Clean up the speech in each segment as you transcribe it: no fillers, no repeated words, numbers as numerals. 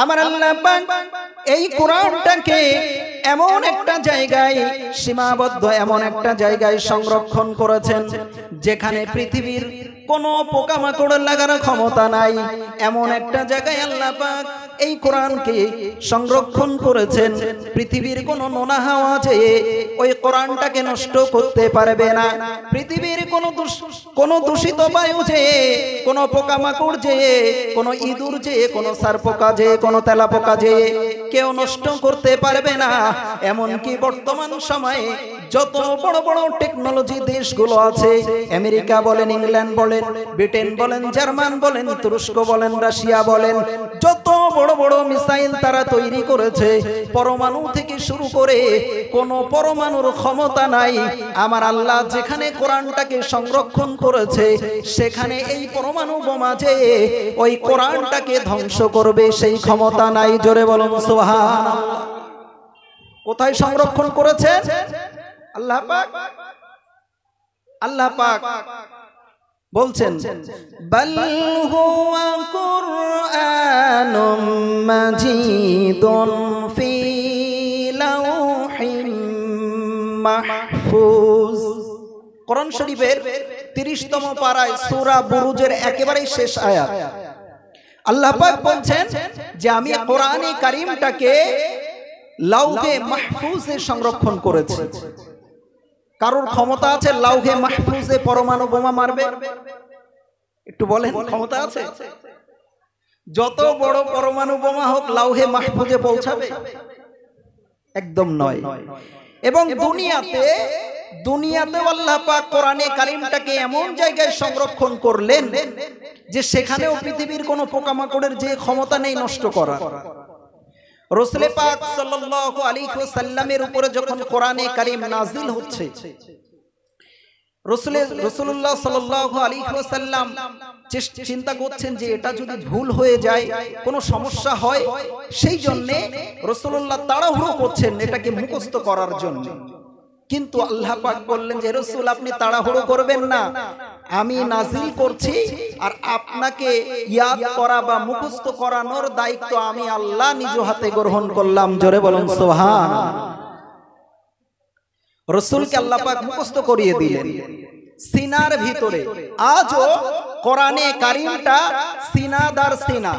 আমার আল্লাহ পাক এই কোরআনটাকে এমন একটা জায়গায় সীমাবদ্ধ, এমন একটা জায়গায় সংরক্ষণ করেছেন যেখানে পৃথিবীর কোনো পোকামাকড় লাগার ক্ষমতা নাই। এমন একটা জায়গায় আল্লাহ পাক এই কোরআনকে সংরক্ষণ করেছেন, পৃথিবীর কোনো নোনা হাওয়া যে ওই কোরআনটাকে নষ্ট করতে পারবে না। পৃথিবীর কোনো দূষিত বায়ু যে, কোনো পোকামাকড় যে, কোনো ইঁদুর যে, কোনো সারপোকা যে, কোনো তেলাপোকা যে কেউ নষ্ট করতে পারবে না। এমনকি বর্তমান সময়ে যত বড় বড় টেকনোলজি দেশগুলো আছে, আমেরিকা বলেন, ইংল্যান্ড বলেন, ব্রিটেন বলেন, জার্মান বলেন, তুরস্ক বলেন, রাশিয়া বলেন, যত বড় বড় মিসাইল তারা তৈরি করেছে, পরমাণু থেকে শুরু করে কোনো পরমাণুর ক্ষমতা নাই। আমার আল্লাহ যেখানে কোরআনটাকে সংরক্ষণ করেছে সেখানে এই পরমাণু বোমা যে ওই কোরআনটাকে ধ্বংস করবে সেই ক্ষমতা নাই। জোরে বলুন সুবহানাল্লাহ। কোথায় সংরক্ষণ করেছেন আল্লাহ পাক? আল্লাহ পাক বলছেন, বাল হুয়া কুরআনুম মাজিদুন ফি লাওহিম মাহফুজ। কোরআন শরীফের 30তম পারায় সূরা বুরুজের একেবারে শেষ আয়াত আল্লাহ পাক বলছেন যে আমি কোরআনে কারীমটাকে লাউহে মাহফুজে সংরক্ষণ করেছি। কারোর ক্ষমতা আছে লাউহে মাহফুজে পরমাণু বোমা মারবে? একটু বলেন, ক্ষমতা আছে? যত বড় পরমাণু বোমা হোক লাউহে মাহফুজে পৌঁছাবে? একদম নয়। এবং দুনিয়াতে আল্লাহ পাক কোরআনে কারীমটাকে এমন জায়গায় সংরক্ষণ করলেন যে সেখানেও পৃথিবীর কোনো পোকামাকড়ের যে ক্ষমতা নেই নষ্ট করা। রাসূল পাক সাল্লাল্লাহু আলাইহি ওয়াসাল্লামের উপরে যখন কোরআনে কারীম নাজিল হচ্ছে, রাসূলুল্লাহ সাল্লাল্লাহু আলাইহি ওয়াসাল্লাম চিন্তা করছেন যে এটা যদি ভুল হয়ে যায়, কোনো সমস্যা হয়, সেই জন্য রাসূলুল্লাহ তাড়াহুড়ো করছেন এটাকে মুখস্থ করার জন্য। কিন্তু আল্লাহ পাক বললেন যে রাসূল আপনি তাড়াহুড়ো করবেন না, আমি নাজিল করছি আর আপনাকে ইয়াদ করা বা মুখস্থ করানোর দায়িত্ব আমি আল্লাহ নিজ হাতে গ্রহণ করলাম। জোরে বলুন সুবহানাল্লাহ। রাসূলকে আল্লাহ পাক মুখস্থ করিয়ে দিলেন সিনার ভিতরে। আজও কোরআনে কারীমটা সিনাদার সিনা,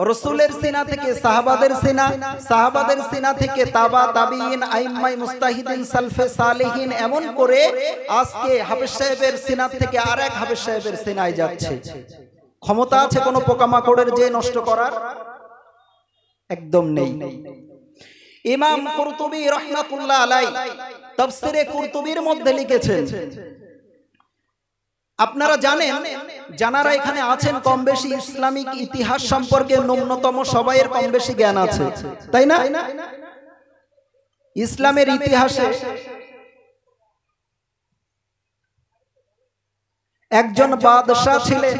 রাসূলের সিনা থেকে সাহাবাদের সিনা, সাহাবাদের সিনা থেকে তাবা তাবিঈন, আইম্মায়ে মুস্তাহিদিন, সালফে সালেহিন, এমন করে আজকে হাফেজ সাহেবের সিনা থেকে আরেক হাফেজ সাহেবের সিনায় যাচ্ছে। ক্ষমতা আছে কোনো পোকামাকড়ের যে নষ্ট করার? একদম নেই। ইমাম কুরতুবী রাহমাতুল্লাহ আলাইহি তাফসীরে কুরতুবীর মধ্যে লিখেছেন, আপনারা জানেন, যারা এখানে আছেন কম বেশি ইসলামিক ইতিহাস সম্পর্কে ন্যূনতম সবাইয়ের কম বেশি জ্ঞান আছে, তাই না? ইসলামের ইতিহাসে একজন বাদশাহ ছিলেন,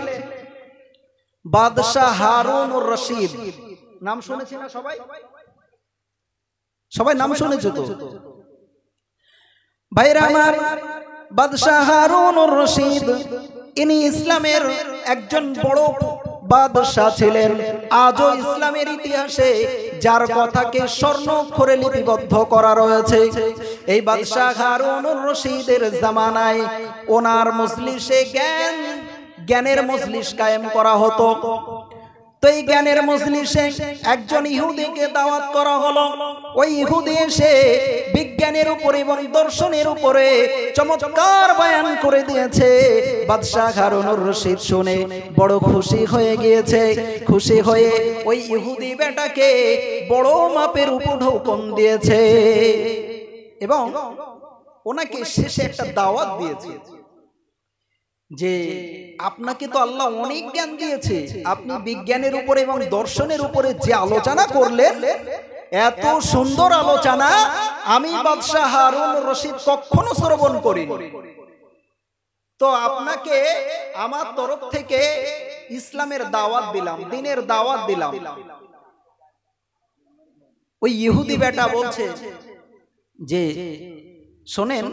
বাদশাহ হারুনুর রশিদ। নাম শুনেছি না সবাই? সবাই নাম শুনেছো তো ভাইরা আমার? বাদশাহ হারুনুর রশিদ ইনি ইসলামের একজন বড় বাদশাহ ছিলেন। আজও ইসলামের ইতিহাসে যার কথাকে স্বর্ণাক্ষরে লিপিবদ্ধ করা রয়েছে, এই বাদশাহ হারুনুর রশিদের জামানায় ওনার মজলিসে জ্ঞানের মজলিস কায়েম করা হতো। তো এই জ্ঞানের মজলিসে একজন ইহুদিকে দাওয়াত করা হলো। ওই ইহুদি এসে বিজ্ঞানের উপরে এবং দর্শনের উপরে চমৎকার বয়ান করে দিয়েছে। বাদশাহ হারুনুর রশিদ শুনে বড় খুশি হয়ে গিয়েছে। খুশি হয়ে ওই ইহুদি বেটাকে বড় মাপের উপঢৌকন দিয়েছে এবং ওনাকে শেষে একটা দাওয়াত দিয়েছে যে আপনাকে তো আল্লাহ অনেক জ্ঞান দিয়েছে, আপনি বিজ্ঞানের উপরে এবং দর্শনের উপরে যে আলোচনা করলেন, এত সুন্দর আলোচনা আমি বাদশাহ হারুনুর রশিদ কখনো শ্রবণ করিনি। তো আপনাকে আমার তরফ থেকে ইসলামের দাওয়াত দিলাম, দ্বীনের দাওয়াত দিলাম। ওই ইহুদি বেটা বলছে যে শোনেন,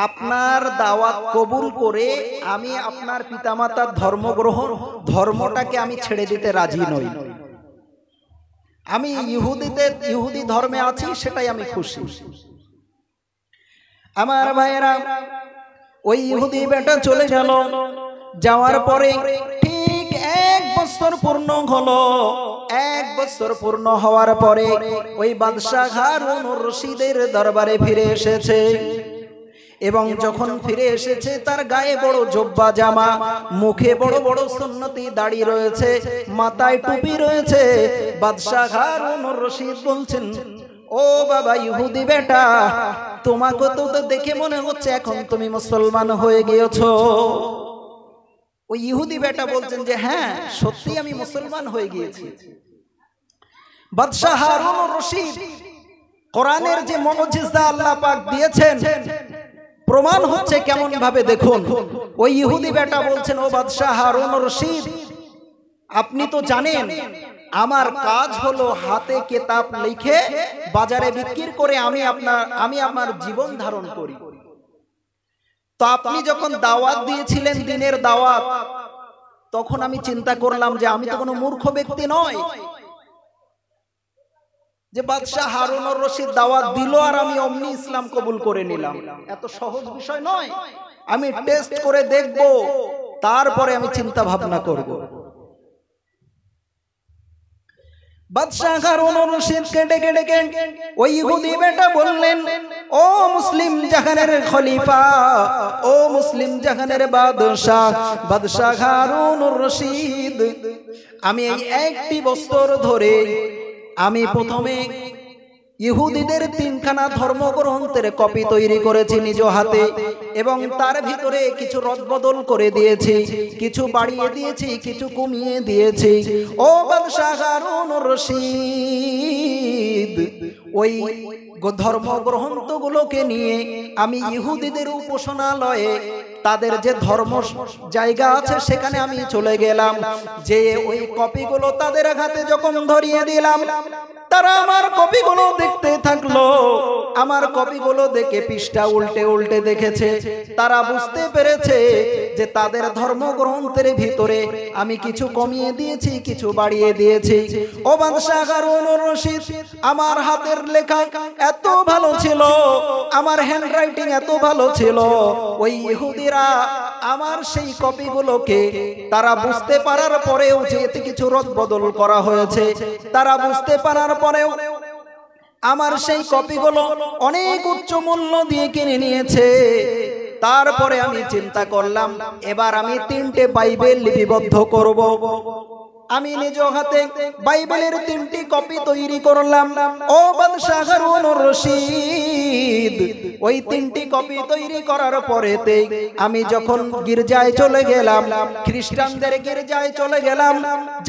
আপনার দাওয়াত কবুল করে আমি আপনার পিতামাতার ধর্মটাকে আমি ছেড়ে দিতে রাজি নই। আমি ইহুদি ধর্মে আছি, সেটাই আমি খুশি। আমার ভাইয়েরা, ওই ইহুদি বেটা চলে গেল। যাওয়ার পরে ঠিক 1 বছর পূর্ণ হলো। 1 বছর পূর্ণ হওয়ার পরে ওই বাদশাহ হারুনুর রশিদের দরবারে ফিরে এসেছে। এবং যখন ফিরে এসেছে, তার গায়ে বড় জব্বা জামা, মুখে বড় বড় সুন্নতি দাড়ি রয়েছে, মাথায় টুপি রয়েছে। বাদশাহ হারুনুর রশিদ বলছেন, ও বাবা ইহুদি বেটা, তোমাকে তো দেখে মনে হচ্ছে এখন তুমি মুসলমান হয়ে গিয়েছো। ওই ইহুদি বেটা বলছেন যে হ্যাঁ, সত্যি আমি মুসলমান হয়ে গিয়েছি। বাদশাহ হারুনুর রশিদ কোরআনের যে মুজিজা আল্লাহ পাক দিয়েছেন, প্রমাণ হচ্ছে কেমন ভাবে দেখুন। ওই ইহুদি বেটা বলছেন, ও বাদশাহ হারুনুর রশিদ, আপনি তো জানেন আমার কাজ হলো হাতে কিতাব লিখে বাজারে বিক্রি করে আমি আমার জীবন ধারণ করি। তো আপনি যখন দাওয়াত দিয়েছিলেন, দিনের দাওয়াত, তখন আমি চিন্তা করলাম যে আমি তো কোনো মূর্খ ব্যক্তি নয় যে বাদশাহ হারুনুর রশিদ দাওয়াত দিল আর আমি অমনি ইসলাম কবুল করে নিলাম। এত সহজ বিষয় নয়। আমি টেস্ট করে দেখব, তারপরে আমি চিন্তা ভাবনা করব। বাদশাহ হারুনুর রশিদকে ডেকে ডেকে ওই ইহুদি বেটা বললেন, ও মুসলিম জাহানের খলিফা, ও মুসলিম জাহানের বাদশাহ, বাদশাহ হারুনুর রশিদ, আমি এই 1 বছর ধরে আমি প্রথমে ইহুদিদের 3খানা ধর্মগ্রন্থের কপি তৈরি করেছি নিজ হাতে, এবং তার ভিতরে কিছু রদবদল করে দিয়েছি, কিছু বাড়িয়ে দিয়েছি, কিছু কমিয়ে দিয়েছি। ও বাদশাহ হারুনুর রশিদ, ওই ধর্মগ্রন্থগুলোকে নিয়ে আমি ইহুদিদের উপাসনালয়ে, তাদের যে ধর্ম জায়গা আছে সেখানে আমি চলে গেলাম। যে ওই কপিগুলো তাদের হাতে যখন ধরিয়ে দিলাম, তারা আমার কপিগুলো দেখতে থাকলো। আমার কপিগুলো দেখে পৃষ্ঠা উল্টে উল্টে দেখেছে। তারা বুঝতে পেরেছে যে তাদের ধর্মগ্রন্থের ভিতরে আমি কিছু কমিয়ে দিয়েছি, কিছু বাড়িয়ে দিয়েছি। ও বাদশাহ হারুনুর রশিদ, আমার হাতের লেখা এত ভালো ছিল, আমার হ্যান্ডরাইটিং এত ভালো ছিল, ওই ইহুদিরা আমার সেই কপিগুলোকে তারা বুঝতে পারার পরেও যে এতে কিছু রদবদল করা হয়েছে, তারা বুঝতে পারার পরেও আমার সেই কপিগুলো অনেক উচ্চ মূল্য দিয়ে কিনে নিয়েছে। তারপরে আমি চিন্তা করলাম, এবার আমি 3টে বাইবেল লিপিবদ্ধ করব। আমি নিজ হাতে বাইবেলের 3টি কপি তৈরি করলাম। ও বাদশাহ হারুনুর রশিদ, ওই 3টি কপি তৈরি করার পরেতে আমি যখন গির্জায় চলে গেলাম, খ্রিস্টানদের গির্জায় চলে গেলাম,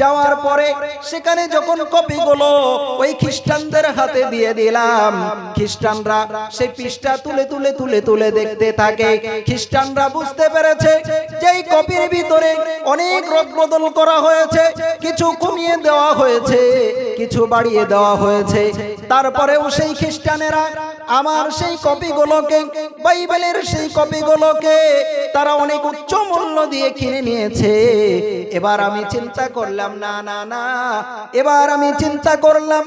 যাওয়ার পরে সেখানে যখন কপিগুলো ওই খ্রিস্টানদের হাতে দিয়ে দিলাম, খ্রিস্টানরা সেই পৃষ্ঠা তুলে তুলে তুলে তুলে দেখতে থাকে। খ্রিস্টানরা বুঝতে পেরেছে যে এই কপির ভিতরে অনেক রদবদল করা হয়েছে, কিছু কমিয়ে দেওয়া হয়েছে, কিছু বাড়িয়ে দেওয়া হয়েছে। তারপরেও সেই খ্রিস্টানেরা আমার সেই কপিগুলোকে, বাইবেলের সেই কপিগুলোকে তারা অনেক উচ্চ মূল্য দিয়ে কিনে নিয়েছে। এবার আমি চিন্তা করলাম, না না না, এবার আমি চিন্তা করলাম,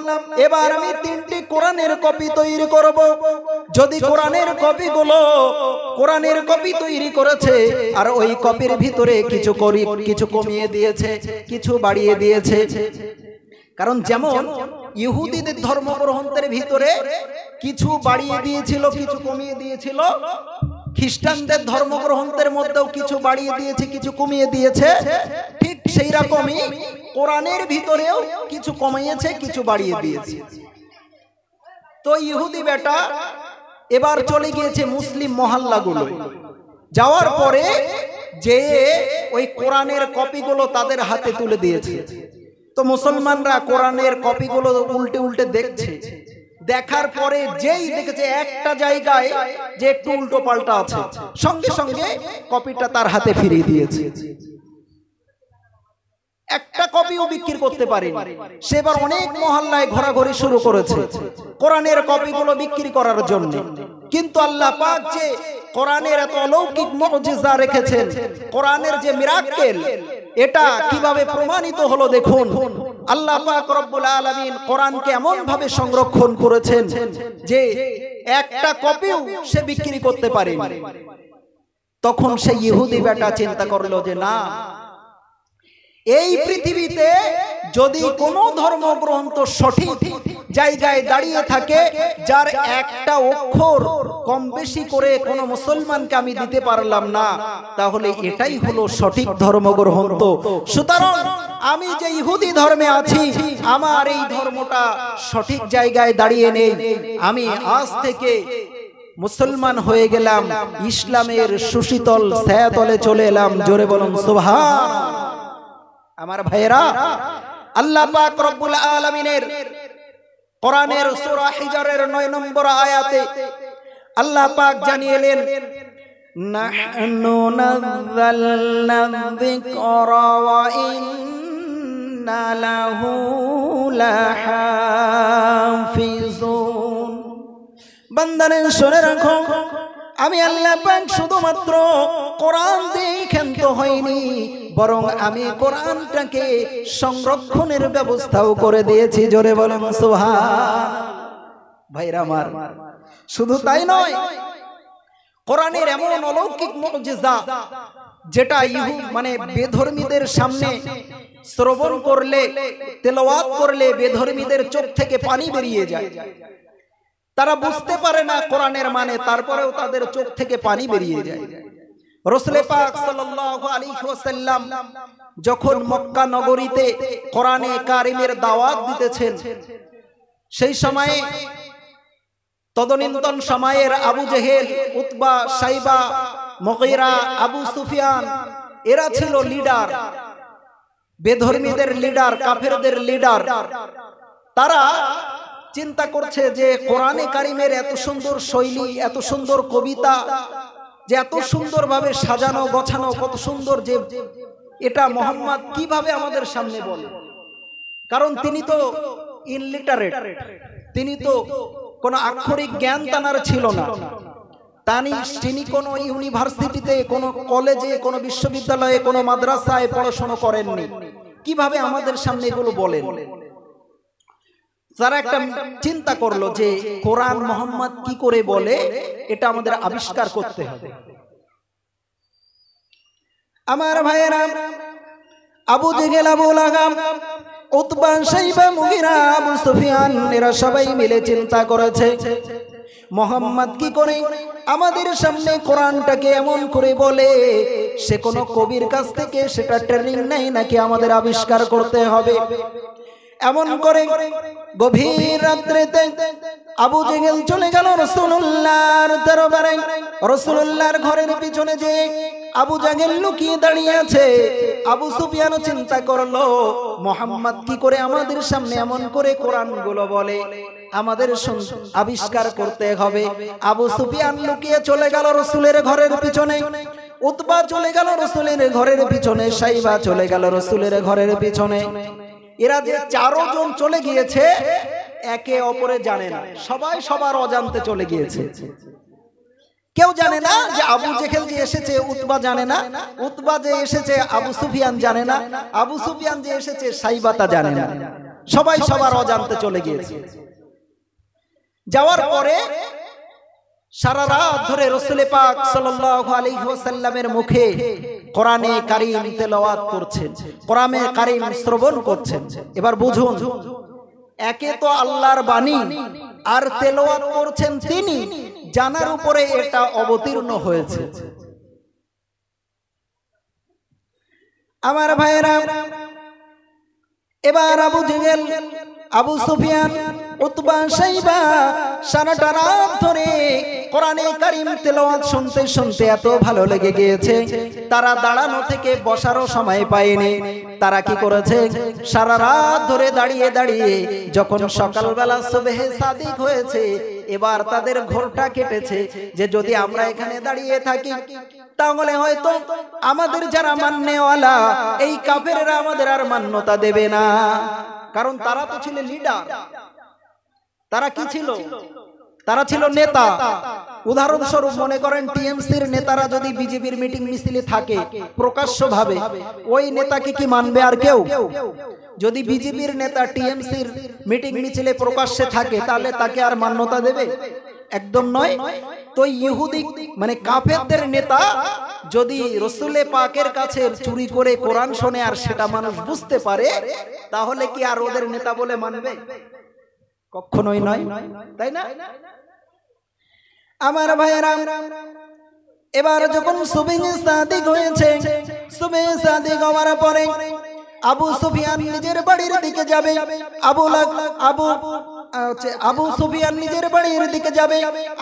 এবার আমি 3টি কোরআনের কপি তৈরি করব। যদি কোরআনের কপিগুলো, কোরআনের কপি তৈরি করেছে আর ওই কপির ভিতরে কিছু কমিয়ে দিয়েছে, কিছু বাড়িয়ে দিয়েছে। কারণ যেমন ইহুদিদের ধর্মগ্রন্থের ভিতরে কিছু বাড়িয়ে দিয়েছিল, কিছু কমিয়ে দিয়েছিল, খ্রিস্টানদের ধর্মগ্রন্থের মধ্যেও কিছু বাড়িয়ে দিয়েছে, কিছু কমিয়ে দিয়েছে, ঠিক সেই রকমই কোরআনের ভিতরেও কিছু কমিয়েছে, কিছু বাড়িয়ে দিয়েছে। তো ইহুদি বেটা এবার চলে গিয়েছে মুসলিম মহল্লাগুলোয়। যাওয়ার পরে যে ওই কোরআনের কপিগুলো তাদের হাতে তুলে দিয়েছে। তো মুসলমানরা কোরআনের কপিগুলো উল্টে উল্টে দেখছে। দেখার পরে যেই দেখেছে একটা জায়গায় যে একটু উল্টো পাল্টা আছে, সঙ্গে সঙ্গে কপিটা তার হাতে ফিরিয়ে দিয়েছে। একটা কপিও বিক্রি করতে পারেনি। সেবার অনেক মহল্লায় ঘোরাঘুরি শুরু করেছে কোরআনের কপিগুলো বিক্রি করার জন্য। কিন্তু আল্লাহ পাক যে কোরআনের এত অলৌকিক মুজিজা রেখেছেন, কোরআনের যে মিরাক্কেল, এটা কিভাবে প্রমাণিত হলো দেখুন। আল্লাহ পাক রব্বুল আলামিন কোরআনকে এমন ভাবে সংরক্ষণ করেছেন যে একটা কপিও সে বিক্রি করতে পারেনি। তখন সেই ইহুদি বেটা চিন্তা করলো যে না, এই পৃথিবীতে যদি কোনো ধর্মগ্রন্থ সঠিক জায়গায় দাঁড়িয়ে থাকে, যার একটা অক্ষর কম বেশি করে কোনো মুসলমানকে আমি দিতে পারলাম না, তাহলে এটাই হলো সঠিক ধর্মগ্রন্থ। সুতরাং আমি যে ইহুদি ধর্মে আছি, আমার এই ধর্মটা সঠিক জায়গায় দাঁড়িয়ে নেই, আমি আজ থেকে মুসলমান হয়ে গেলাম, ইসলামের সুশীতল ছায়াতলে চলে এলাম। জোরে বলুন সুবহানাল্লাহ। আমার ভাইরা, আল্লাহ পাক রব্বুল আলামিনের কোরআনের সূরা হিজরের 9 নম্বর আয়াতে আল্লাহ পাক জানিয়েলেন, নাহনু নাযালনা যিকরা ওয়া ইন্না লাহু লাহাফিজুন। বান্দারে শুনে রাখো, আমি আল্লাহ পাক শুধুমাত্র কোরআন দিয়ে ক্ষান্ত হইনি, বরং আমি কোরআনটাকে সংরক্ষণের ব্যবস্থাও করে দিয়েছি। জোরে বলেন সুবহান। ভাইরা আমার, শুধু তাই নয়, কোরআনের এমন অলৌকিক মুজিজা যেটা মানে বেধর্মীদের সামনে শ্রবণ করলে, তেলাওয়াত করলে বেধর্মীদের চোখ থেকে পানি বেরিয়ে যায়। তারা বুঝতে পারে না কোরআনের মানে, তারপরেও তাদের চোখ থেকে পানি বেরিয়ে যায়। রাসূল পাক সাল্লাল্লাহু আলাইহি ওয়াসাল্লাম যখন মক্কা নগরীতে কোরআনে কারিমের দাওয়াত দিতেছেন, সেই সময়ে তদনীন্তন সময়ের আবু জেহেল, উতবা, সাইবা, মুগীরা, আবু সুফিয়ান এরা ছিল লিডার, বেধর্মীদের লিডার, কাফেরদের লিডার। তারা চিন্তা করছে যে কোরআনে কারিমের এত সুন্দর শৈলী, এত সুন্দর কবিতা, যে এত সুন্দরভাবে সাজানো গোছানো, কত সুন্দর, যে এটা মুহাম্মদ কিভাবে আমাদের সামনে বলে। কারণ তিনি তো ইনলিটারেট, তিনি তো কোনো আক্ষরিক জ্ঞান তানার ছিল না। তিনি কোনো ইউনিভার্সিটিতে, কোনো কলেজে, কোনো বিশ্ববিদ্যালয়ে, কোনো মাদ্রাসায় পড়াশোনা করেননি, কিভাবে আমাদের সামনে এগুলো বলেন? তারা একটা চিন্তা করলো যে কোরআন মুহাম্মদ কি করে বলে, এটা আমাদের আবিষ্কার করতে হবে। আমার ভাইয়েরা, আবু জেহেল, আবু লাহাব, উতবা, সাইবা, মুগীরা, আবু সুফিয়ান এরা সবাই মিলে চিন্তা করেছে মুহাম্মদ কি করে আমাদের সামনে কোরআনটাকে এমন করে বলে। সে কোনো কবির কাছ থেকে সেটা ট্রেনিং নেই নাকি, আমাদের আবিষ্কার করতে হবে। এমন করে গভীর রাত্রিতে আবু জেহেল চলে গেল রাসূলুল্লাহর দরবারে। রাসূলুল্লাহর ঘরের পিছনে যে আবু জেহেল লুকিয়ে দাঁড়িয়ে আছে, আবু সুফিয়ান চিন্তা করলো মুহাম্মদ কি করে আমাদের সামনে এমন করে কোরআনগুলো বলে, আমাদের আবিষ্কার করতে হবে। আবু সুফিয়ান লুকিয়ে চলে গেল রাসূলের ঘরের পিছনে, উতবা চলে গেল রাসূলের ঘরের পিছনে, সাইবা চলে গেল রাসূলের ঘরের পিছনে। এরা যে 4 জন চলে গিয়েছে, একে অপরে জানে না, সবাই সবার অজান্তে চলে গিয়েছে। কেউ জানে না যে আবু জেহেল যে এসেছে, উতবা জানে না, উতবা যে এসেছে আবু সুফিয়ান জানে না, আবু সুফিয়ান যে এসেছে সাইবা তা জানে না, সবাই সবার অজান্তে চলে গিয়েছে। যাওয়ার পরে সারা রাত ধরে রাসূল পাক সাল্লাল্লাহু আলাইহি ওয়াসাল্লামের মুখে কোরআনে কারীম তেলাওয়াত করছেন, কোরআনে কারীম শ্রবণ করছেন। এবার বুঝুন, একে তো আল্লাহর বাণী, আর তেলাওয়াত করছেন তিনি, জানার উপরে এটা অবতীর্ণ হয়েছে। আমার ভাইয়েরা, এবার আবু জেহেল, আবু সুফিয়ান, উতবা, সাইবা সারাটা রাত ধরে কোরআনে কারীম তেলাওয়াত শুনতে শুনতে এত ভালো লেগে গিয়েছে, তারা দাঁড়ানো থেকে বসারও সময় পায়নি। তারা কি করেছে, সারা রাত ধরে দাঁড়িয়ে দাঁড়িয়ে যখন সকালবেলা সুবহে সাদিক হয়েছে, এবার তাদের ঘোরটা কেটেছে যে যদি আমরা এখানে দাঁড়িয়ে থাকি তাহলে হয়তো আমাদের যারা মান্যওয়ালা এই কাফেররা আমাদের আর মান্যতা দেবে না। কারণ তারা তো ছিল লিডার, তারা কি ছিল, তারা ছিল নেতা, উদাহরণস্বরূপ মনে করেন টিএমসির নেতারা যদি বিজেপির মিটিং মিছিলে থাকে প্রকাশ্যভাবে, ওই নেতাকে কি মানবে আর কেউ? যদি বিজেপির নেতা টিএমসির মিটিং মিছিলে প্রকাশ্যে থাকে তাহলে তাকে আর মান্যতা দেবে? একদম নয়। তো ইহুদি মানে কাফেরদের নেতা যদি রসুলে পাকের কাছে চুরি করে কোরআন শোনে আর সেটা মানুষ বুঝতে পারে, তাহলে কি আর ওদের নেতা বলে মানবে? কখনোই নয়, তাই না? আমার ভাইয়েরা, এবার যখন সুবহ সাদিক হয়েছে, সুবহ সাদিক হওয়ার পরে আবু সুফিয়ান নিজের বাড়ির দিকে যাবে, আবু সুফিয়ান নিজের বাড়ির দিকে যাবে,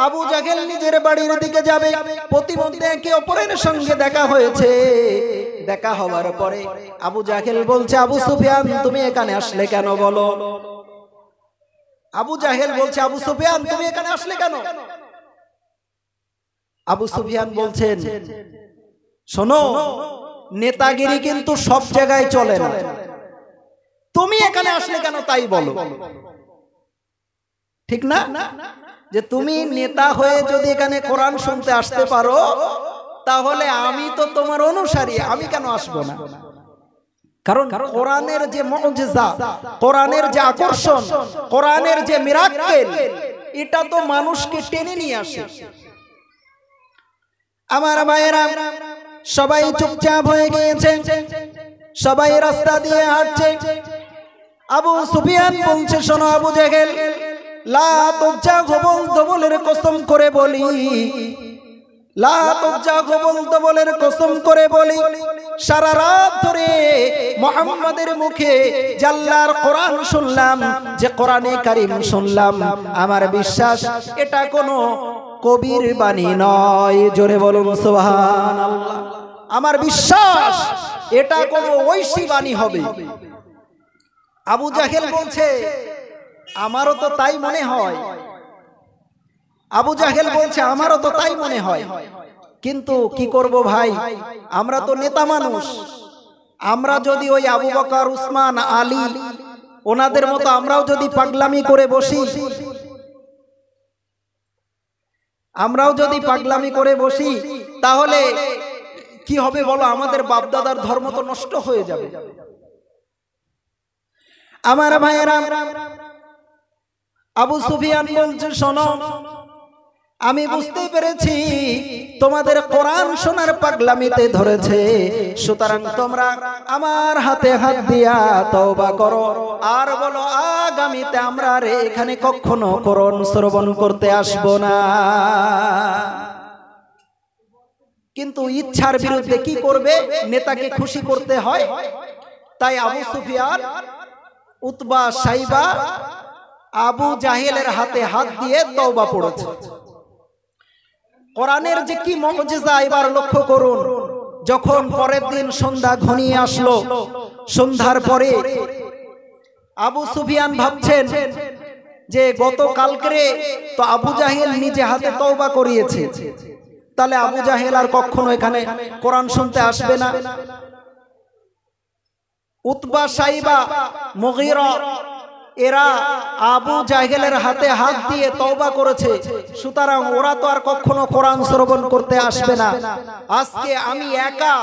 আবু জাহেল নিজের বাড়ির দিকে যাবে। প্রতিমধ্যে একে অপরের সঙ্গে দেখা হয়েছে। দেখা হওয়ার পরে আবু জাহেল বলছে, আবু সুফিয়ান তুমি এখানে আসলে কেন বলো? আবু জাহেল বলছে, আবু সুফিয়ান তুমি এখানে আসলে কেন? আবু সুফিয়ান বলছেন, শোনো, নেতাগিরি কিন্তু সব জায়গায় চলে না, তুমি এখানে আসলে কেন তাই বলো। ঠিক না যে তুমি নেতা হয়ে যদি এখানে কোরআন শুনতে আসতে পারো, তাহলে আমি তো তোমার অনুসারী, আমি কেন আসবো না? কারণ কোরআনের যে মুজিজা, কোরআনের যে আকর্ষণ, কোরআনের যে মিরাক্কেল, এটা তো মানুষকে টেনে নিয়ে আসে। আমার ভাইয়েরা, সবাই চুপচাপ হয়ে গিয়েছে, সবাই রাস্তা দিয়ে হাঁটছে। আবু সুফিয়ান বলছে, শোনো আবু জাহেল, লা তুজা গবল দবলের কসম করে বলি, লা তুজা গবল দবলের কসম করে বলি, সারা রাত ধরে মুহাম্মাদের মুখে আল্লাহর কোরআন শুনলাম, যে কোরআনে কারীম শুনলাম, আমার বিশ্বাস এটা কোনো কবির বাণী নয়। জোরে বলুন সুবহানাল্লাহ। আমার বিশ্বাস এটা কোনো ঐশী বাণী হবে। আবু জাহেল বলছে, আমারও তো তাই মনে হয়। আবু জাহেল বলছে, আমারও তো তাই মনে হয়, কিন্তু কি করব ভাই, আমরা তো নেতা মানুষ। আমরা যদি ওই আবু বকর, উসমান, আলী ওনাদের মতো আমরাও যদি পাগলামি করে বসি, আমরাও যদি পাগলামি করে বসি, তাহলে কি হবে বলো? আমাদের বাপদাদার ধর্ম তো নষ্ট হয়ে যাবে। আমার ভাইয়েরা, আবু সুফিয়ান বলছে, শোনো, আমি বুঝতে পেরেছি তোমাদের কোরআন শোনার পাগলামিতে ধরেছে, সুতরাং তোমরা আমার হাতে হাত দিয়া তওবা করো আর বলো, আগামীতে আমরা এখানে কখনো কোরআন শ্রবণ করতে আসবো না। কিন্তু ইচ্ছার বিরুদ্ধে কি করবে? নেতাকে খুশি করতে হয়। তাই আবু সুফিয়ান, উতবা, সাইবা আবু জাহেলের হাতে হাত দিয়ে তওবা পড়েছে। কোরআনের যে কি মুজিজা এবার লক্ষ্য করুন। যখন পরের দিন সন্ধ্যা ঘনিয়ে আসলো, সন্ধ্যার পরে আবু সুফিয়ান ভাবছেন যে গতকালকে তো আবু জাহেল নিজে হাতে তওবা করিয়েছে, তাহলে আবু জাহেল আর কখনো এখানে কোরআন শুনতে আসবে না। উতবা, সাইবা, মুগীরা এরা আবু জাহেলের হাতে হাত দিয়ে তওবা করেছে, সুতরাং ওরা তো আর কখনো কোরআন শ্রবণ করতে আসবে না। আজকে আমি একা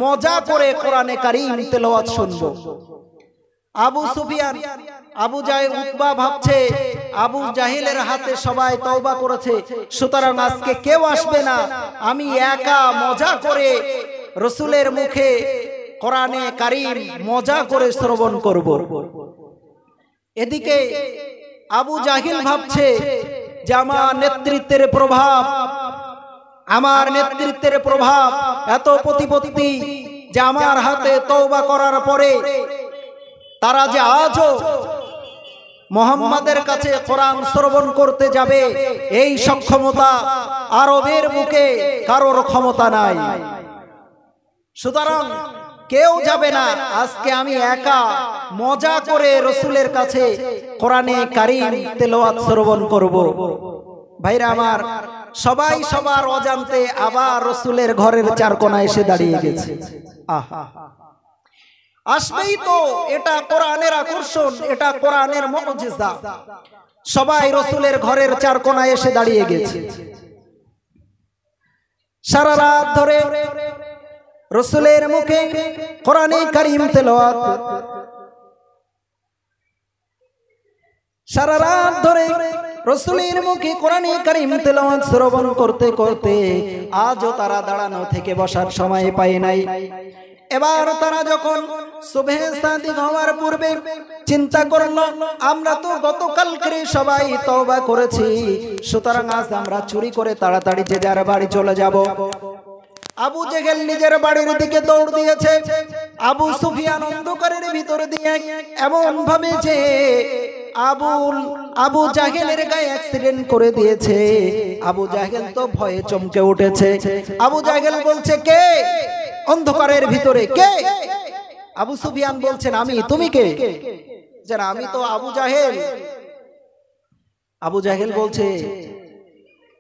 মজা করে কোরআনে কারীম তেলাওয়াত শুনবো। আবু সুফিয়ান, আবু জাহেল, উতবা ভাবছে আবু জাহেলের হাতে সবাই তওবা করেছে, সুতরাং আজকে কেউ আসবে না, আমি একা মজা করে রাসূলের মুখে কোরআনে কারীম মজা করে শ্রবণ করব। এদিকে আবু জাহেল ভাবছে যে আমার নেতৃত্বের প্রভাব, আমার নেতৃত্বের প্রভাব এত প্রতিপত্তি যে আমার হাতে তওবা করার পরে তারা যে আজও মুহাম্মাদের কাছে কোরআন শ্রবণ করতে যাবে, এই সক্ষমতা আরবের বুকে কারোর ক্ষমতা নাই, সুতরাং কেউ যাবে না। আজকে আমি একা মজা করে রাসূলের কাছে কোরআনে কারীম তেলাওয়াত শ্রবণ করব। ভাইরা আমার, সবাই সবার অজান্তে আবার রাসূলের ঘরের চার কোণায় এসে দাঁড়িয়ে গেছে। আহা, আসবেই তো, এটা কোরআনের আকর্ষণ, এটা কোরআনের মুজিজা। সবাই রাসূলের ঘরের চার কোণায় এসে দাঁড়িয়ে গেছে। সারা রাত ধরে রাসূলের মুখে কোরআনে কারীম তেলাওয়াত, সারা রাত ধরে রাসূলের মুখে কোরআনে কারীম তেলাওয়াত শ্রবণ করতে করতে আজও তারা দাঁড়ানো থেকে বসার সময় পায় নাই। এবার তারা যখন সুবহে সাদিক হওয়ার পূর্বে চিন্তা করলো, আমরা তো গতকালকে সবাই তওবা করেছি, সুতরাং আজ আমরা চুরি করে তাড়াতাড়ি যে যার বাড়ি চলে যাব। আবু জেহেল নিজের বাড়ির দিকে দৌড় দিয়েছে, আবু সুফিয়ান অন্ধকারের ভিতর দিয়ে এমন ভাবে যে আবু জাহেলের গায়ে অ্যাক্সিডেন্ট করে দিয়েছে। আবু জাহেল তো ভয়ে চমকে উঠেছে। আবু জাহেল বলছে, কে অন্ধকারের ভিতরে, কে? আবু সুফিয়ান বলছেন, আমি। তুমি কে? যে আমি তো আবু জাহেল। আবু জাহেল বলছে,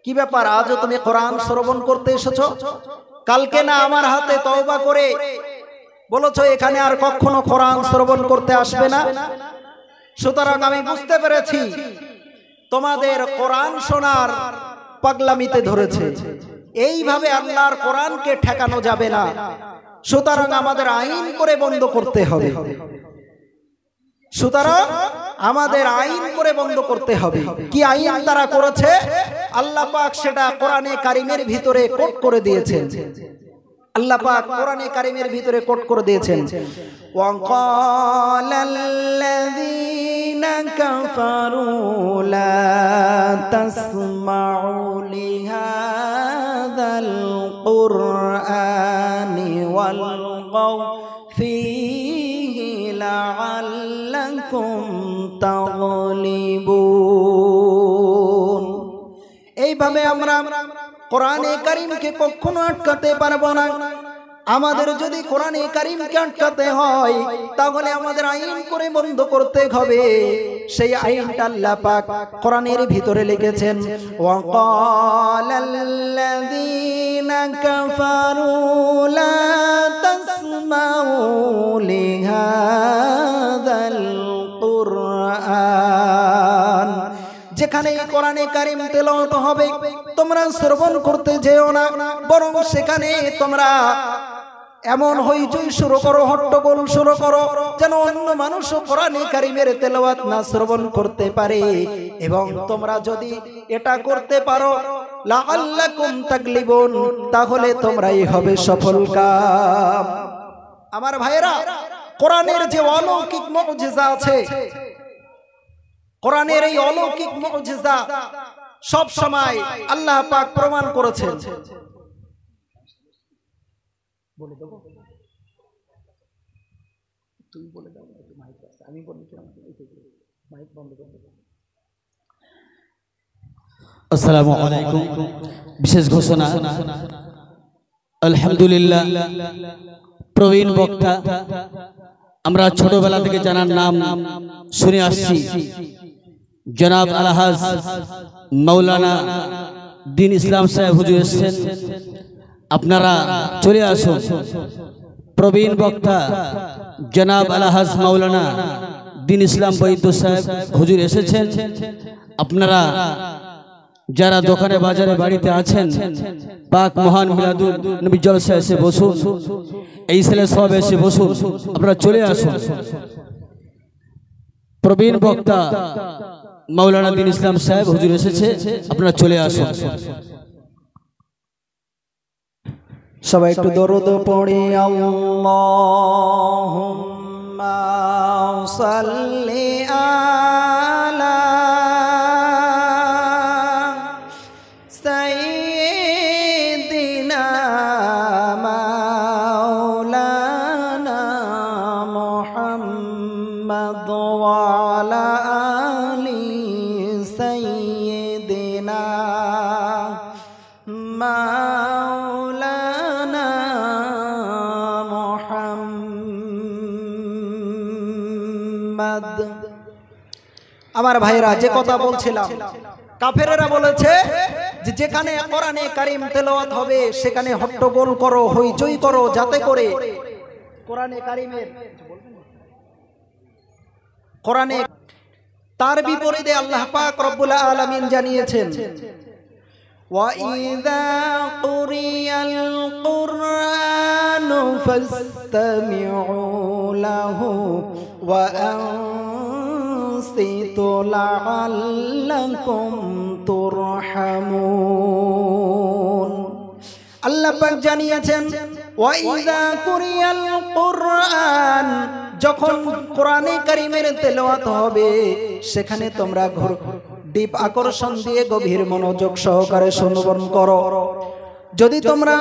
কি ব্যাপার, আজও তুমি কোরআন শ্রবণ করতে এসেছো? কালকে না আমার হাতে তওবা করে বলেছো এখানে আর কখনো কোরআন শ্রবণ করতে আসবে না? সুতরাং আমি বুঝতে পেরেছি তোমাদের কোরআন শোনার পাগলামিতে ধরেছে। এইভাবে আল্লাহর কোরআনকে ঠেকানো যাবে না, সুতরাং আমাদের আইন করে বন্ধ করতে হবে। সুতরাং আমাদের আইন করে বন্ধ করতে হবে। কি আইন তারা করেছে? আল্লাহ পাক সেটা কোরআনে কারিমের ভিতরে কোট করে দিয়েছেন। আল্লাহ পাক কোরআনে কারিমের ভিতরে কোট করে দিয়েছেন, ওয়াকালাল্লাযীনা কাফারু লা তাসমাউ লিহাযাল কুরআনি ওয়ালগাউ ফীহি লাআল্লাকুম তাগলিবুন। এইভাবে আমরা কোরআনে কারীমকে কখনো আটকাতে পারবো না। আমাদের যদি কোরআনে কারীমকে আটকাতে হয় তাহলে আমাদের আইন করে বন্ধ করতে হবে। সেই আইনটা আল্লাহ পাক কোরআনের ভিতরে লিখেছেন, ওয়াকালাল্লাযীনা কাফারু লা তাসমাউ লিহাযাল কুরআন। যেখানে কোরআনে কারীম তেলাওয়াত হবে তোমরা শ্রবণ করতে যেও না, বরং সেখানে তোমরা এমন হইচই শুরু করো, হট্টগোল শুরু করো যেন অন্য মানুষও কোরআনে কারীমের তেলাওয়াত না শ্রবণ করতে পারে। এবং তোমরা যদি এটা করতে পারো লাআল্লাকুম তাগলিবুন, তাহলে তোমরাই হবে সফলকাম। আমার ভাইরা, কোরআনের যে অলৌকিক মুজিজা আছে, কোরআনের এই অলৌকিক মুজিজা সব সময় আল্লাহ পাক প্রমাণ করেছেন। বলে দেব, তুই বলে দাও, মাইক আছে, আমি বলি কি মাইক বন্ধ করে দেব। আসসালামু আলাইকুম। বিশেষ ঘোষণা, আলহামদুলিল্লাহ, প্রবীণ বক্তা, আমরা ছোটবেলা থেকে জানার নাম শুনে আসছি, জনাব আলহাজ মাওলানা দ্বীন ইসলাম সাহেব হুজুর এসেছেন। আপনারা চলে আসুন। প্রবীণ বক্তা জনাব আলহাজ মাওলানা দ্বীন ইসলাম বৈদ্য সাহেব হুজুর এসেছেন। আপনারা যারা দোকানে বাজারে বাড়িতে আছেন, পাক মহান মিলাদুন নবী জলসা এসে বসুন, এই ছেলে সব এসে বসুন, আপনারা চলে আসুন। প্রবীণ বক্তা মাওলানা দ্বীন ইসলাম সাহেব হুজুর এসেছে, আপনারা চলে আসুন। সবাই একটু দরুদ পড়ি, আল্লাহুম্মা সাল্লি আলা সাইয়্যিদিনা মাওলানা মুহাম্মদ ওয়া আলা আলি সাইয়্যিদিনা মাওলানা মুহাম্মদ। আমার ভাইরা, যে কথা বলছিলাম, কাফেরেরা বলেছে যে যেখানে কোরআনে কারীম তেলাওয়াত হবে সেখানে হট্টগোল করো, হইচই করো, যাতে করে কোরআনে কারীমের কোরআনে। তার বিপরীতে আল্লাহ পাক রব্বুল আলামিন জানিয়েছেন, وَإِذَا قُرِئَ الْقُرْآنُ فَاسْتَمِعُوا لَهُ وَأَنصِتُوا لَعَلَّكُمْ تُرْحَمُونَ। আল্লাহ পাক জানিয়েছেন ওয়াইদা কুরিয়াল কুরআন, যখন কোরআনে কারীমের তেলাওয়াত হবে সেখানে তোমরা ডিপ আকর্ষণ দিয়ে গভীর মনোযোগ সহকারে শ্রবণ করো। যদি তোমরা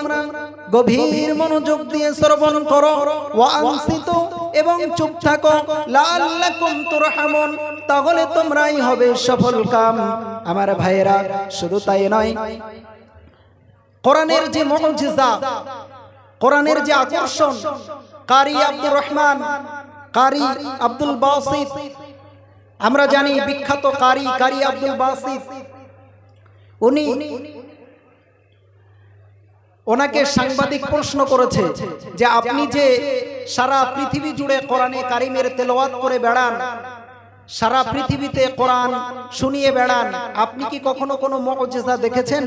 গভীর মনোযোগ দিয়ে শ্রবণ করো, ওয়া আনসিতু এবং চুপ থাকো, লাআল্লাকুম তুরহামুন, তাহলে তোমরাই হবে সফল কাম। আমার ভাইয়েরা, শুধু তাই নয়, কোরআনের যে মুজিজা, কোরআনের যে আকর্ষণ, কারি আব্দুর রহমান, কারি আব্দুল বাসিত, আমরা জানি বিখ্যাত কারি আব্দুল বাসিত, ওনাকে সাংবাদিক প্রশ্ন করেছে যে আপনি যে সারা পৃথিবী জুড়ে কোরআনে কারিমের তেলাওয়াত করে বেড়ান, সারা পৃথিবীতে কোরআন শুনিয়ে বেড়ান, আপনি কি কখনো কোনো মুজিজা দেখেছেন?